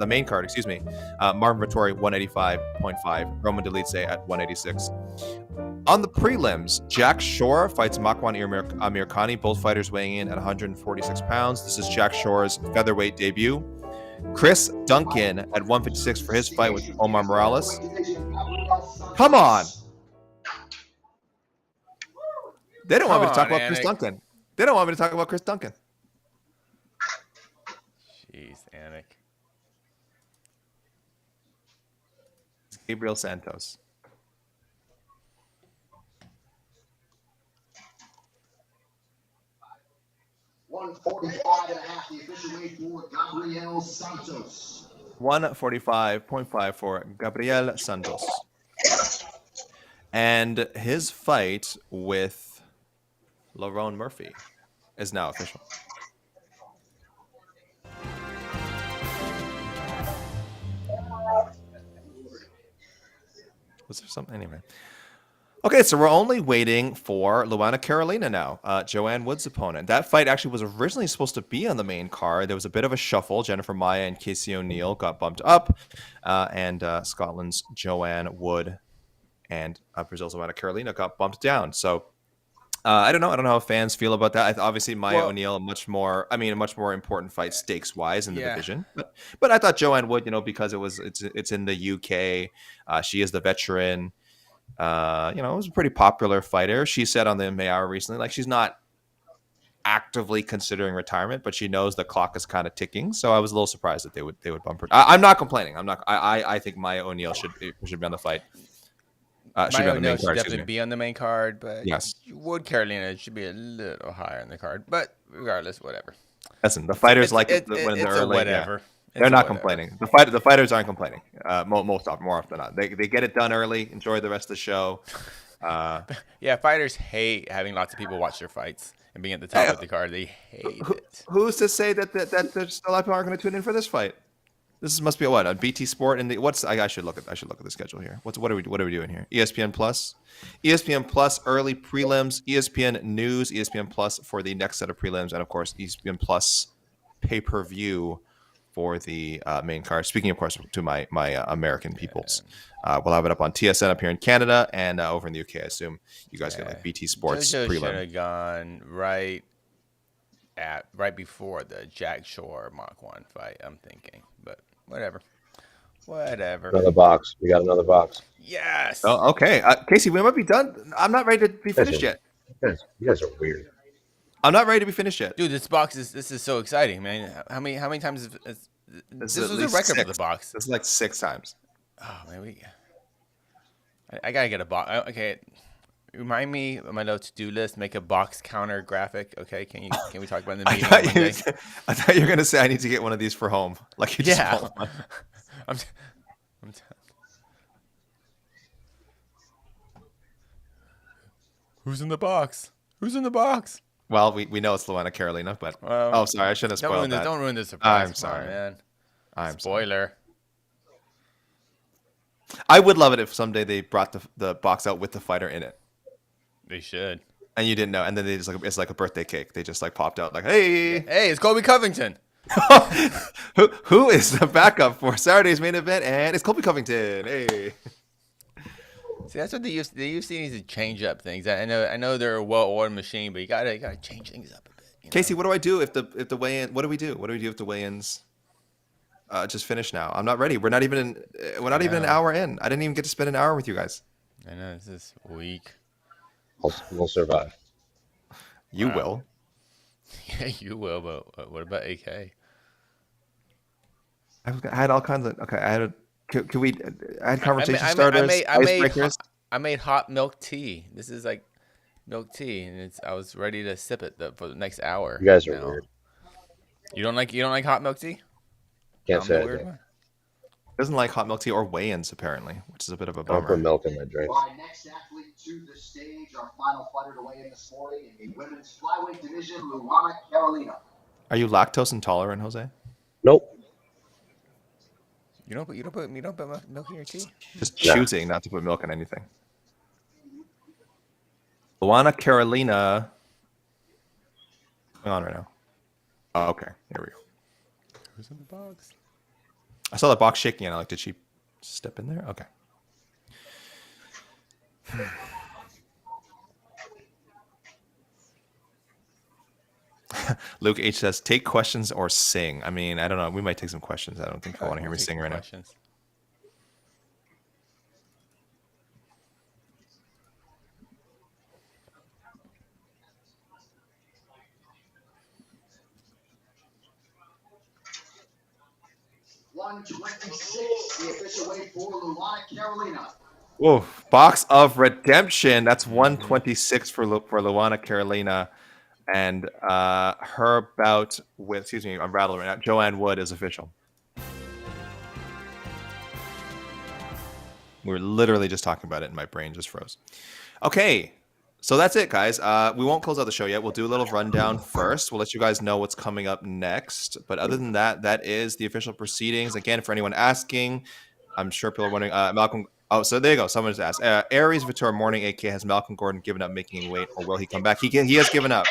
main card, Marvin Vettori 185.5, Roman Dolidze at 186. On the prelims, Jack Shore fights Makwan Amirkhani, both fighters weighing in at 146 pounds. This is Jack Shore's featherweight debut. Chris Duncan at 156 for his fight with Omar Morales. Come on. They don't want me to talk about Chris Duncan. They don't want me to talk about Chris Duncan. Jeez, Anik. Gabriel Santos. $145.5, the official weight for Gabriel Santos. 145.5 for Gabriel Santos. And his fight with Lerone Murphy is now official. Was there something? Anyway. Okay, so we're only waiting for Luana Carolina now, Joanne Wood's opponent. That fight actually was originally supposed to be on the main card. There was a bit of a shuffle. Jennifer Maia and Casey O'Neill got bumped up, and Scotland's Joanne Wood and Brazil's Luana Carolina got bumped down. So I don't know. I don't know how fans feel about that. Obviously, Maia O'Neill, a much more important fight stakes wise in the division. But I thought Joanne Wood, because it's in the UK, she is the veteran. It was a pretty popular fighter. She said on the Maia recently, she's not actively considering retirement, but she knows the clock is kind of ticking. So I was a little surprised that they would bump her. I'm not complaining. I think Maia O'Neill should be on the fight. Maia O'Neill should definitely be on the main card, but yes, Wood Carolina should be a little higher in the card. But regardless, whatever. Listen, the fighters when they're early. Whatever. They're not complaining. The fighters aren't complaining. More often than not, they get it done early. Enjoy the rest of the show. Fighters hate having lots of people watch their fights and being at the top of the card. They hate it. Who's to say that there's a lot of people aren't going to tune in for this fight? This must be on BT Sport and I should look at the schedule here. What are we doing here? ESPN Plus early prelims, ESPN News, ESPN Plus for the next set of prelims, and of course ESPN Plus pay-per-view for the main card. Speaking, of course, to my American peoples, we'll have it up on TSN up here in Canada and over in the UK. I assume you guys get BT Sports prelim. Should have gone right before the Jack Shore Makwan fight. I'm thinking, but whatever. Another box. We got another box. Yes. Oh, okay. Casey, we might be done. I'm not ready to be finished yet. You guys are weird. I'm not ready to be finished yet. Dude, this is so exciting, man. How many times this was a record for the box? This is like 6 times. Oh man, I gotta get a box. Okay, remind me of my little to-do list. Make a box counter graphic. Okay, can we talk about it in the meeting one day? I thought you were gonna say I need to get one of these for home. Like you just bought one. I'm Who's in the box? Who's in the box? Well, we know it's Luana Carolina, but sorry, I shouldn't have spoiled that. Don't ruin the surprise. I'm sorry, man. Spoiler. I would love it if someday they brought the box out with the fighter in it. They should. And you didn't know, and then they just it's like a birthday cake. They just like popped out like, hey, it's Colby Covington. who is the backup for Saturday's main event? And it's Colby Covington. Hey. See, that's what the UFC needs to change up things. I know they're a well-oiled machine, but you gotta change things up a bit. Casey, what do I do if the weigh-in? What do we do? What do we do if the weigh-ins just finish now? I'm not ready. We're not even an hour in. I didn't even get to spend an hour with you guys. I know, this is weak. We'll survive. You will. Yeah, you will. But what about AK? I had all kinds of. Okay, I had. Could we? I had conversation starters. I made hot milk tea. This is like milk tea, and I was ready to sip it for the next hour. You guys are weird. You don't like hot milk tea? Can't say it. Doesn't like hot milk tea or weigh-ins apparently, which is a bit of a bummer. I'll put milk in my drink. Our next athlete to the stage, our final fighter to weigh in this morning in the women's flyweight division, Luana Carolina. Are you lactose intolerant, Jose? Nope. You don't put milk in your tea? Just choosing not to put milk in anything. Luana Carolina. Going on right now. Oh, okay. Here we go. Who's in the box? I saw the box shaking and I did she step in there? Okay. Luke H says, take questions or sing. I mean, I don't know. We might take some questions. I don't think I want to hear me sing right now. The official weight for Luana Carolina. Whoa, box of redemption. That's 126 for Luana Carolina. And her bout with, I'm rattling right now. Joanne Wood is official. We were literally just talking about it and my brain just froze. Okay, so that's it, guys. We won't close out the show yet. We'll do a little rundown first. We'll let you guys know what's coming up next. But other than that, that is the official proceedings. Again, for anyone asking, I'm sure people are wondering, Malcolm. Oh, so there you go. Someone just asked. Aries Vettori morning AK, has Malcolm Gordon given up making weight, or will he come back? He has given up.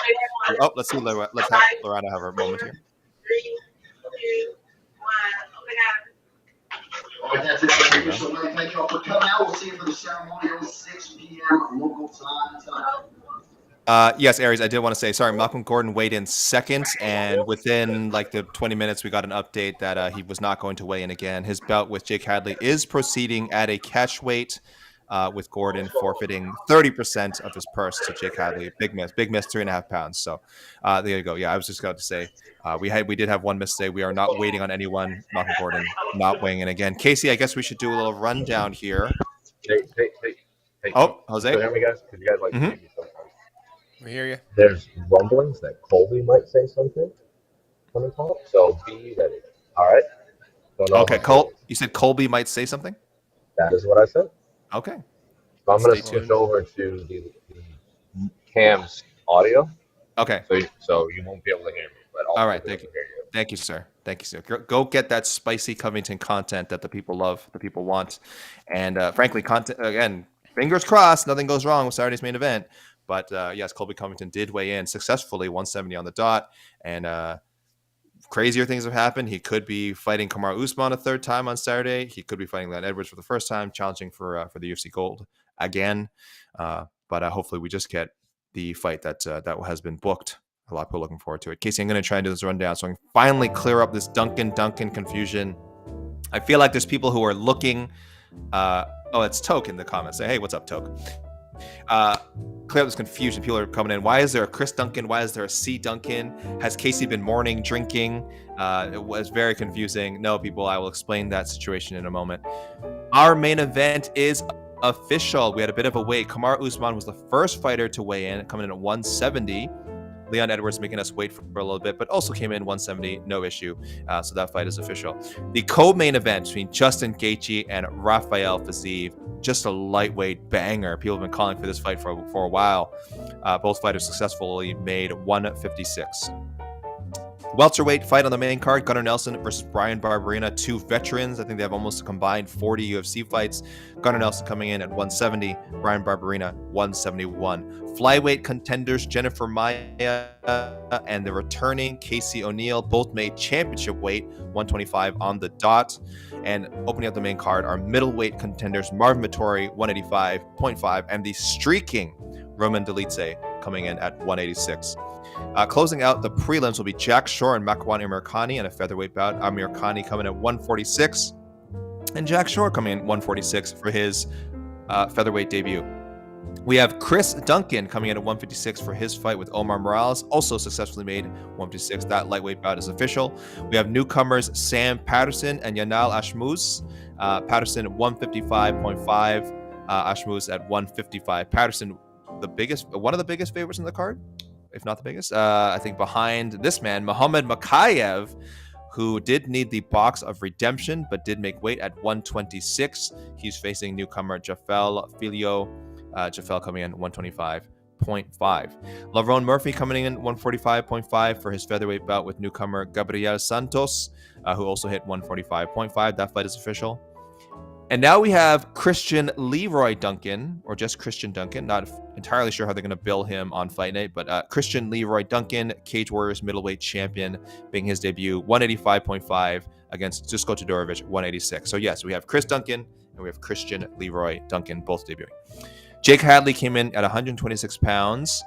Oh, let's see. Let's have Lorana have her moment here. 3, 2, 1. All right, that's it for the official weight. Thank you all for coming out. We'll see you for the ceremonial 6 p.m. local time tonight. Yes, Aries, I did want to say, sorry, Malcolm Gordon weighed in second, and within like the 20 minutes, we got an update that he was not going to weigh in again. His bout with Jake Hadley is proceeding at a catch weight, with Gordon forfeiting 30% of his purse to Jake Hadley. Big miss, 3.5 pounds. So there you go. Yeah, I was just about to say, we did have one miss today. We are not waiting on anyone. Malcolm Gordon not weighing in again. Casey, I guess we should do a little rundown here. Hey. Oh, Jose. So hear me, guys? Because you guys like to see me sometimes. We hear you. There's rumblings that Colby might say something on the talk, so be ready. All right? Okay, you said Colby might say something? That is what I said. Okay. So I'm going to switch over to the Cam's audio. Okay. So you won't be able to hear me. But all right, thank you. Thank you, sir. Thank you, sir. Go get that spicy Covington content that the people love, the people want. And frankly, content, again, fingers crossed, nothing goes wrong with Saturday's main event. But yes, Colby Covington did weigh in successfully, 170 on the dot. And crazier things have happened. He could be fighting Kamaru Usman a third time on Saturday. He could be fighting Leon Edwards for the first time, challenging for the UFC gold again. But hopefully we just get the fight that has been booked. A lot of people looking forward to it. Casey, I'm going to try and do this rundown so I can finally clear up this Duncan confusion. I feel like there's people who are looking. It's Toke in the comments. Say, hey, what's up, Toke? Clear up this confusion. People are coming in. Why is there a Chris Duncan? Why is there a C Duncan? Has Casey been mourning, drinking? It was very confusing. No, people, I will explain that situation in a moment. Our main event is official. We had a bit of a wait. Kamaru Usman was the first fighter to weigh in, coming in at 170. Leon Edwards making us wait for a little bit, but also came in 170, no issue. So that fight is official. The co-main event between Justin Gaethje and Rafael Fiziev, just a lightweight banger. People have been calling for this fight for a while. Both fighters successfully made 156. Welterweight fight on the main card, Gunnar Nelson versus Bryan Barberena, 2 veterans. I think they have almost a combined 40 UFC fights. Gunnar Nelson coming in at 170, Bryan Barberena 171. Flyweight contenders Jennifer Maia and the returning Casey O'Neill both made championship weight, 125 on the dot. And opening up the main card are middleweight contenders Marvin Vettori, 185.5, and the streaking Roman Dolidze coming in at 186. Closing out the prelims will be Jack Shore and Makwan Amirkhani in a featherweight bout. Amirkhani coming at 146, and Jack Shore coming in 146 for his featherweight debut. We have Chris Duncan coming in at 156 for his fight with Omar Morales, also successfully made 156. That lightweight bout is official. We have newcomers Sam Patterson and Yanal Ashmoz. Patterson at 155.5, Ashmoz at 155. Patterson, one of the biggest favorites in the card, if not the biggest. I think behind this man, Muhammad Mokaev, who did need the box of redemption, but did make weight at 126. He's facing newcomer Jafel Filho. Jafel coming in 125.5. Lerone Murphy coming in 145.5 for his featherweight bout with newcomer Gabriel Santos, who also hit 145.5. That fight is official. And now we have Christian Leroy Duncan, or just Christian Duncan. Not entirely sure how they're going to bill him on Fight Night, but Christian Leroy Duncan, Cage Warriors middleweight champion, making his debut, 185.5 against Dusko Todorovic, 186. So yes, we have Chris Duncan and we have Christian Leroy Duncan, both debuting. Jake Hadley came in at 126 pounds.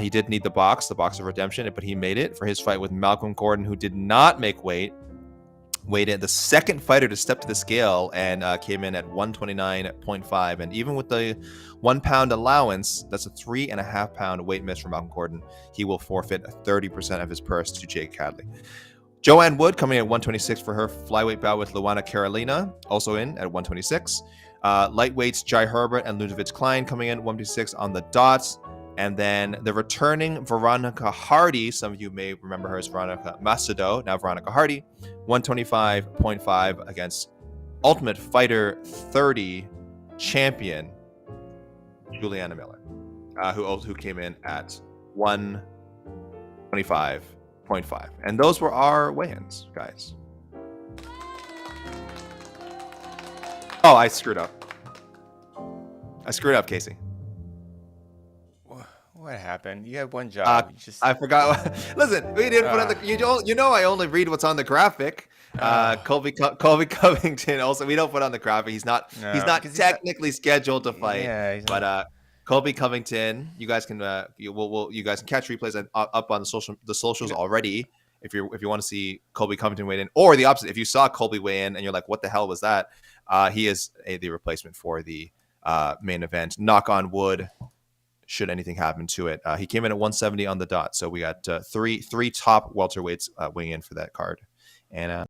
He did need the box of redemption, but he made it for his fight with Malcolm Gordon, who did not make weight. Weighed in, the second fighter to step to the scale, and came in at 129.5. And even with the 1 pound allowance, that's a 3.5 pound weight miss for Malcolm Gordon. He will forfeit 30% of his purse to Jake Hadley. Joanne Wood coming in at 126 for her flyweight bout with Luana Carolina, also in at 126. Lightweights Jai Herbert and Ludovic Klein coming in at 126 on the dots. And then the returning Veronica Hardy, some of you may remember her as Veronica Macedo, now Veronica Hardy, 125.5 against Ultimate Fighter 30 champion Juliana Miller, who came in at 125.5. And those were our weigh-ins, guys. Oh, I screwed up, Casey. What happened? You have one job. I forgot. Listen, we didn't put on the. You know, I only read what's on the graphic. Colby Covington. Also, we don't put on the graphic. He's not technically scheduled to fight. Yeah, but Colby Covington. You guys can you guys can catch replays up on the socials already. If you want to see Colby Covington weigh in, or the opposite, if you saw Colby weigh in and you're like, what the hell was that? He is the replacement for the main event. Knock on wood. Should anything happen to it. He came in at 170 on the dot. So we got three top welterweights weighing in for that card. And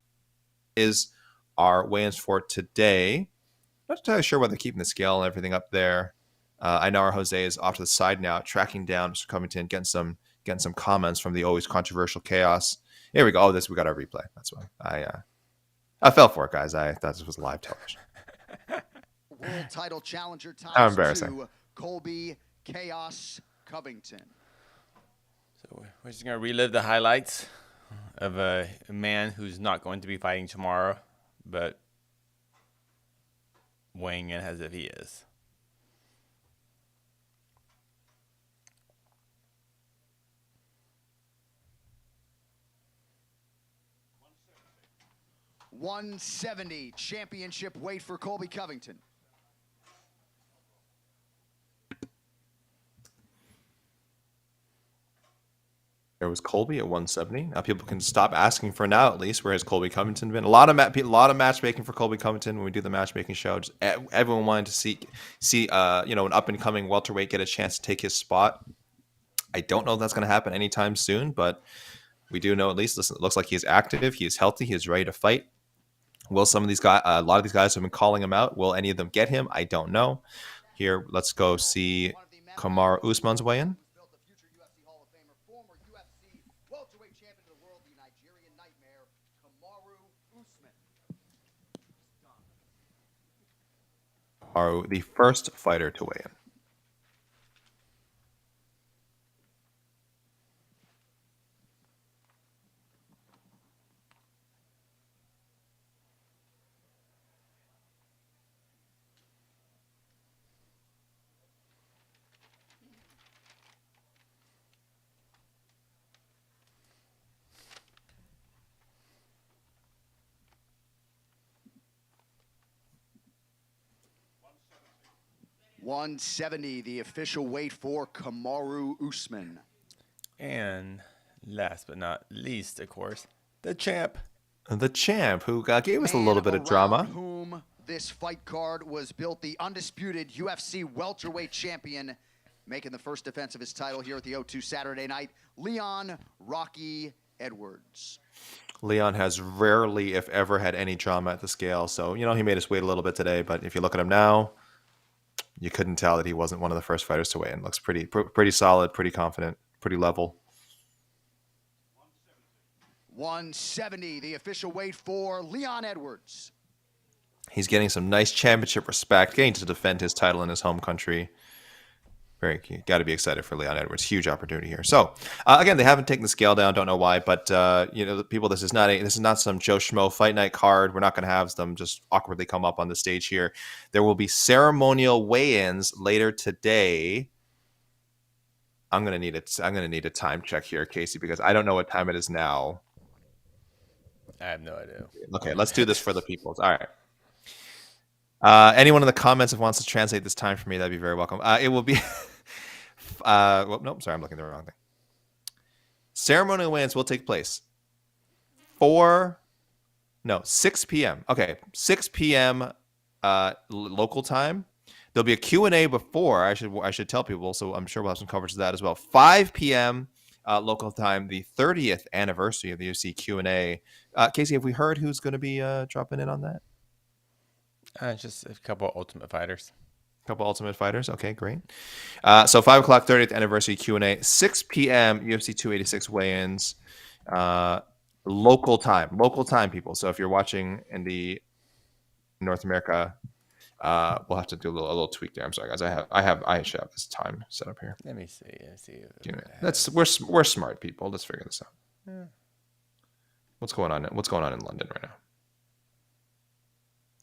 is our weigh-ins for today. Not entirely sure whether they're keeping the scale and everything up there. I know our Jose is off to the side now, tracking down Mr. Covington, getting some comments from the always controversial chaos. Here we go. Oh, we got our replay. That's why I fell for it, guys. I thought this was live television. World title challenger time. How embarrassing. Colby Chaos Covington. So we're just going to relive the highlights of a man who's not going to be fighting tomorrow, but weighing in as if he is. $170 championship weight for Colby Covington. There was Colby at 170. Now people can stop asking for now, at least. Where has Colby Covington been? A lot of matchmaking for Colby Covington when we do the matchmaking show. Just everyone wanted to see an up and coming welterweight get a chance to take his spot. I don't know if that's going to happen anytime soon, but we do know at least. Listen, it looks like he is active. He is healthy. He is ready to fight. Will some of these guys? A lot of these guys have been calling him out. Will any of them get him? I don't know. Here, let's go see Kamaru Usman's weigh-in. Are the first fighter to weigh in. 170, the official weight for Kamaru Usman. And last but not least, of course, the champ. The champ, who gave us a little bit of drama. Whom this fight card was built, the undisputed UFC welterweight champion, making the first defense of his title here at the O2 Saturday night, Leon Rocky Edwards. Leon has rarely, if ever, had any drama at the scale. So, you know, he made us wait a little bit today. But if you look at him now, you couldn't tell that he wasn't one of the first fighters to weigh in. Looks pretty solid, pretty confident, pretty level. 170, the official weight for Leon Edwards. He's getting some nice championship respect, getting to defend his title in his home country. Very key. Got to be excited for Leon Edwards. Huge opportunity here. So again, they haven't taken the scale down. Don't know why, but you know, the people, this is not some Joe Schmo fight night card. We're not going to have them just awkwardly come up on the stage here. There will be ceremonial weigh-ins later today. I'm gonna need a time check here, Casey, because I don't know what time it is now. I have no idea. Okay, let's do this for the people. All right. Anyone in the comments that wants to translate this time for me, that'd be very welcome. It will be. Well, nope, sorry, I'm looking at the wrong thing. Ceremonial weigh-ins will take place 6 p.m. Okay, 6 p.m. Local time. There'll be a Q&A before. I should tell people, so I'm sure we'll have some coverage of that as well. 5 p.m. Local time, the 30th anniversary of the UFC Q&A. Casey, have we heard who's going to be dropping in on that? Just a couple Ultimate Fighters. Okay, great. So 5 o'clock, 30th anniversary Q&A. 6 p.m. UFC 286 weigh-ins. Local time, people. So if you're watching in the North America, we'll have to do a little tweak there. I'm sorry, guys. I should have this time set up here. Let me see. We're smart people. Let's figure this out. Yeah. What's going on in London right now?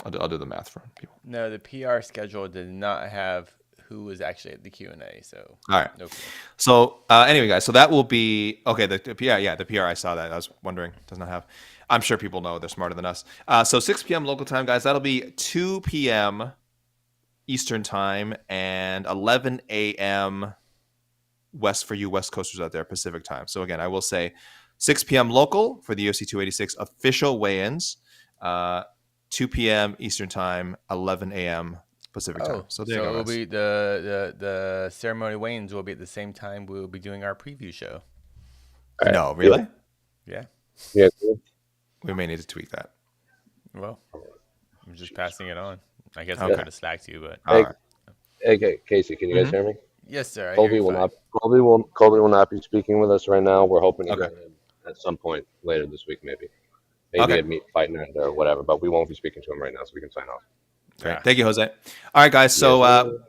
I'll do the math for people. No, the PR schedule did not have who was actually at the Q&A. So all right. Okay. So anyway, guys, so that will be okay. The PR, the PR. I saw that. I was wondering. Does not have. I'm sure people know. They're smarter than us. So 6 p.m. local time, guys. That'll be 2 p.m. Eastern time and 11 a.m. for you West Coasters out there, Pacific time. So again, I will say 6 p.m. local for the UFC 286 official weigh-ins. 2 p.m. Eastern time, 11 a.m. Pacific time. So there you go. It'll be the ceremony weigh-ins will be at the same time we'll be doing our preview show. Right. No, really? Yeah. Yeah. We may need to tweak that. Well, I'm just passing it on. I guess I'm kind of slack to you, but Hey, Casey, can you guys hear me? Yes, sir. Colby will not be speaking with us right now. We're hoping to get him at some point later this week, maybe at Fight Night or whatever. But we won't be speaking to him right now, so we can sign off. Great. Yeah. Thank you, Jose. All right, guys. So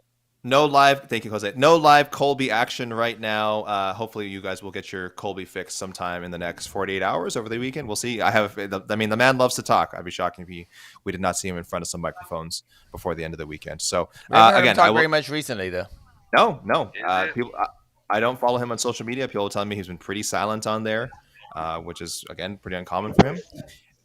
no live. Thank you, Jose. No live Colby action right now. Hopefully, you guys will get your Colby fix sometime in the next 48 hours over the weekend. We'll see. The man loves to talk. I'd be shocked if we did not see him in front of some microphones before the end of the weekend. So again, talk very much recently, though. No. People, I don't follow him on social media. People tell me he's been pretty silent on there, which is again pretty uncommon for him.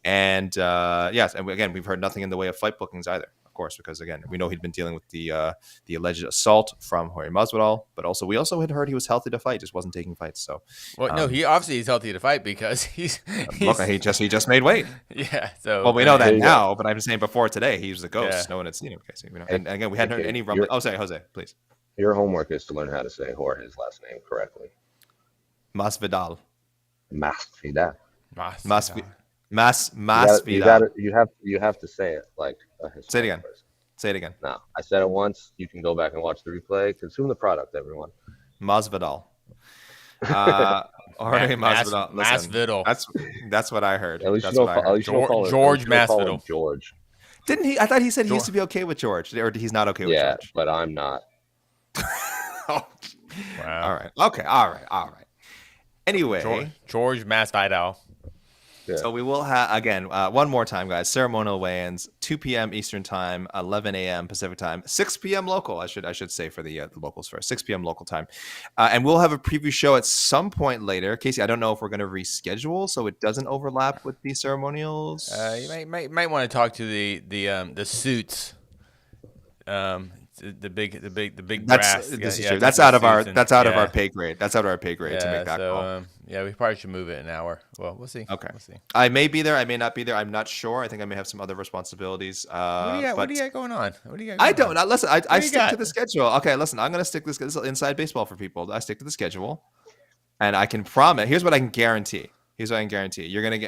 And yes, and again, we've heard nothing in the way of fight bookings either. Of course, because again, we know he'd been dealing with the alleged assault from Jorge Masvidal, but we also had heard he was healthy to fight, just wasn't taking fights. So, no, he obviously is healthy to fight because he's he just made weight. Yeah. So we know that now, but I'm just saying before today, he was a ghost. Yeah. No one had seen him. Okay, so, and again, we hadn't heard any rumbling. Oh, sorry, Jose, please. Your homework is to learn how to say Jorge's last name correctly. Masvidal. Masvidal. Masvidal. You have to say it like a Hispanic Say it again. person. Say it again. No, I said it once. You can go back and watch the replay. Consume the product, everyone. Masvidal. Jorge Masvidal. Masvidal. That's what I heard. At least that's you don't call George Masvidal. George. Didn't he? I thought he said he used to be okay with George, or he's not okay with George. Yeah, but I'm not. Oh. Wow. All right. Okay. All right. Anyway, George Masvidal. Yeah. So we will have, again, one more time, guys, ceremonial weigh-ins, 2 p.m. Eastern time, 11 a.m. Pacific time, 6 p.m. local, I should say for the locals first, 6 p.m. local time. And we'll have a preview show at some point later. Casey, I don't know if we're going to reschedule so it doesn't overlap with the ceremonials. You might want to talk to the suits the big That's brass. this is yeah, true. That's out of our suits and- that's out of yeah. our pay grade. That's out of our pay grade to make that so, call. yeah, we probably should move it an hour. Well, we'll see. Okay. We'll see. I may be there. I may not be there. I'm not sure. I think I may have some other responsibilities. What do you got going on? What do you got? I going don't. on? Listen, I you stick to got? the schedule. Okay, listen. I'm gonna stick this is inside baseball for people. I stick to the schedule, and I can promise. Here's what I can guarantee. You're gonna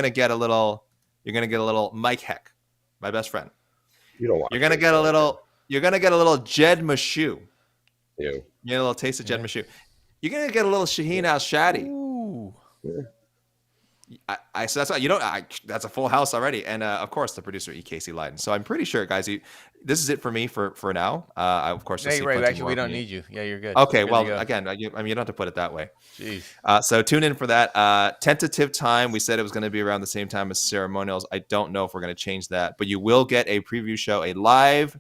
get a little Mike Heck, my best friend. You don't want. You're gonna get a little Jed Meshew. You. You get a little taste of Jed Meshew. You're gonna get a little Shaheen Al Shadi. Ooh. So that's why you don't. That's a full house already, and of course the producer E. Casey Leiden. So I'm pretty sure, guys, this is it for me for now. Of course, Yeah, you'll see you're right. plenty Actually, more we of don't me. need you. Yeah, you're good. Okay, You're good well, to go. again, you don't have to put it that way. Jeez. So tune in for that. Tentative time, we said it was going to be around the same time as ceremonials. I don't know if we're going to change that, but you will get a preview show, a live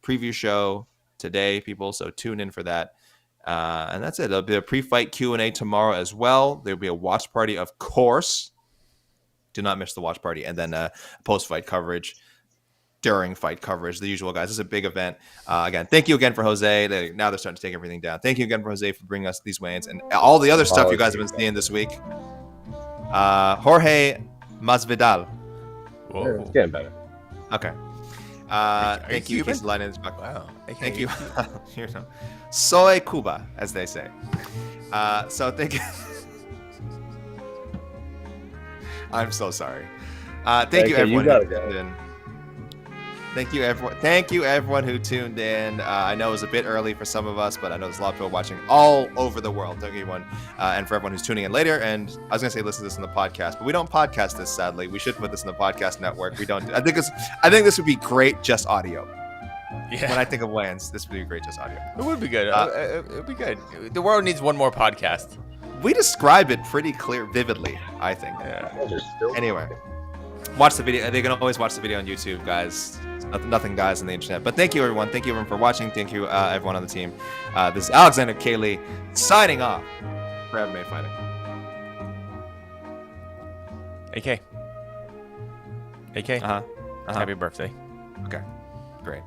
preview show today, people. So tune in for that. And that's it. There'll be a pre-fight Q&A tomorrow as well. There'll be a watch party, of course. Do not miss the watch party. And then post-fight coverage, during fight coverage, the usual, guys. This is a big event. Again, thank you again for Jose. Now they're starting to take everything down. Thank you again for Jose for bringing us these weigh-ins and all the other stuff you guys have been seeing this week. Jorge Masvidal. Whoa. It's getting better. Okay. Thank you, Casey Leiden. Wow. Thank you. You know, soy Cuba, as they say. So thank you. I'm so sorry. Thank you, everyone. Who tuned in. Thank you, everyone. Thank you, everyone who tuned in. I know it was a bit early for some of us, but I know there's a lot of people watching all over the world. Thank you, everyone, and for everyone who's tuning in later. And I was gonna say listen to this in the podcast, but we don't podcast this. Sadly, we should put this in the podcast network. We don't. I think this would be great just audio. Yeah. When I think of weigh-ins, this would be great just audio. It would be good. It would be good. The world needs one more podcast. We describe it pretty vividly, I think. Yeah. Anyway, watch the video. They can always watch the video on YouTube, guys. Nothing guys on the internet. But thank you, everyone. Thank you, everyone, for watching. Thank you, everyone on the team. This is Alexander Cayley signing off for MMA Fighting. AK. Happy birthday. Okay, great.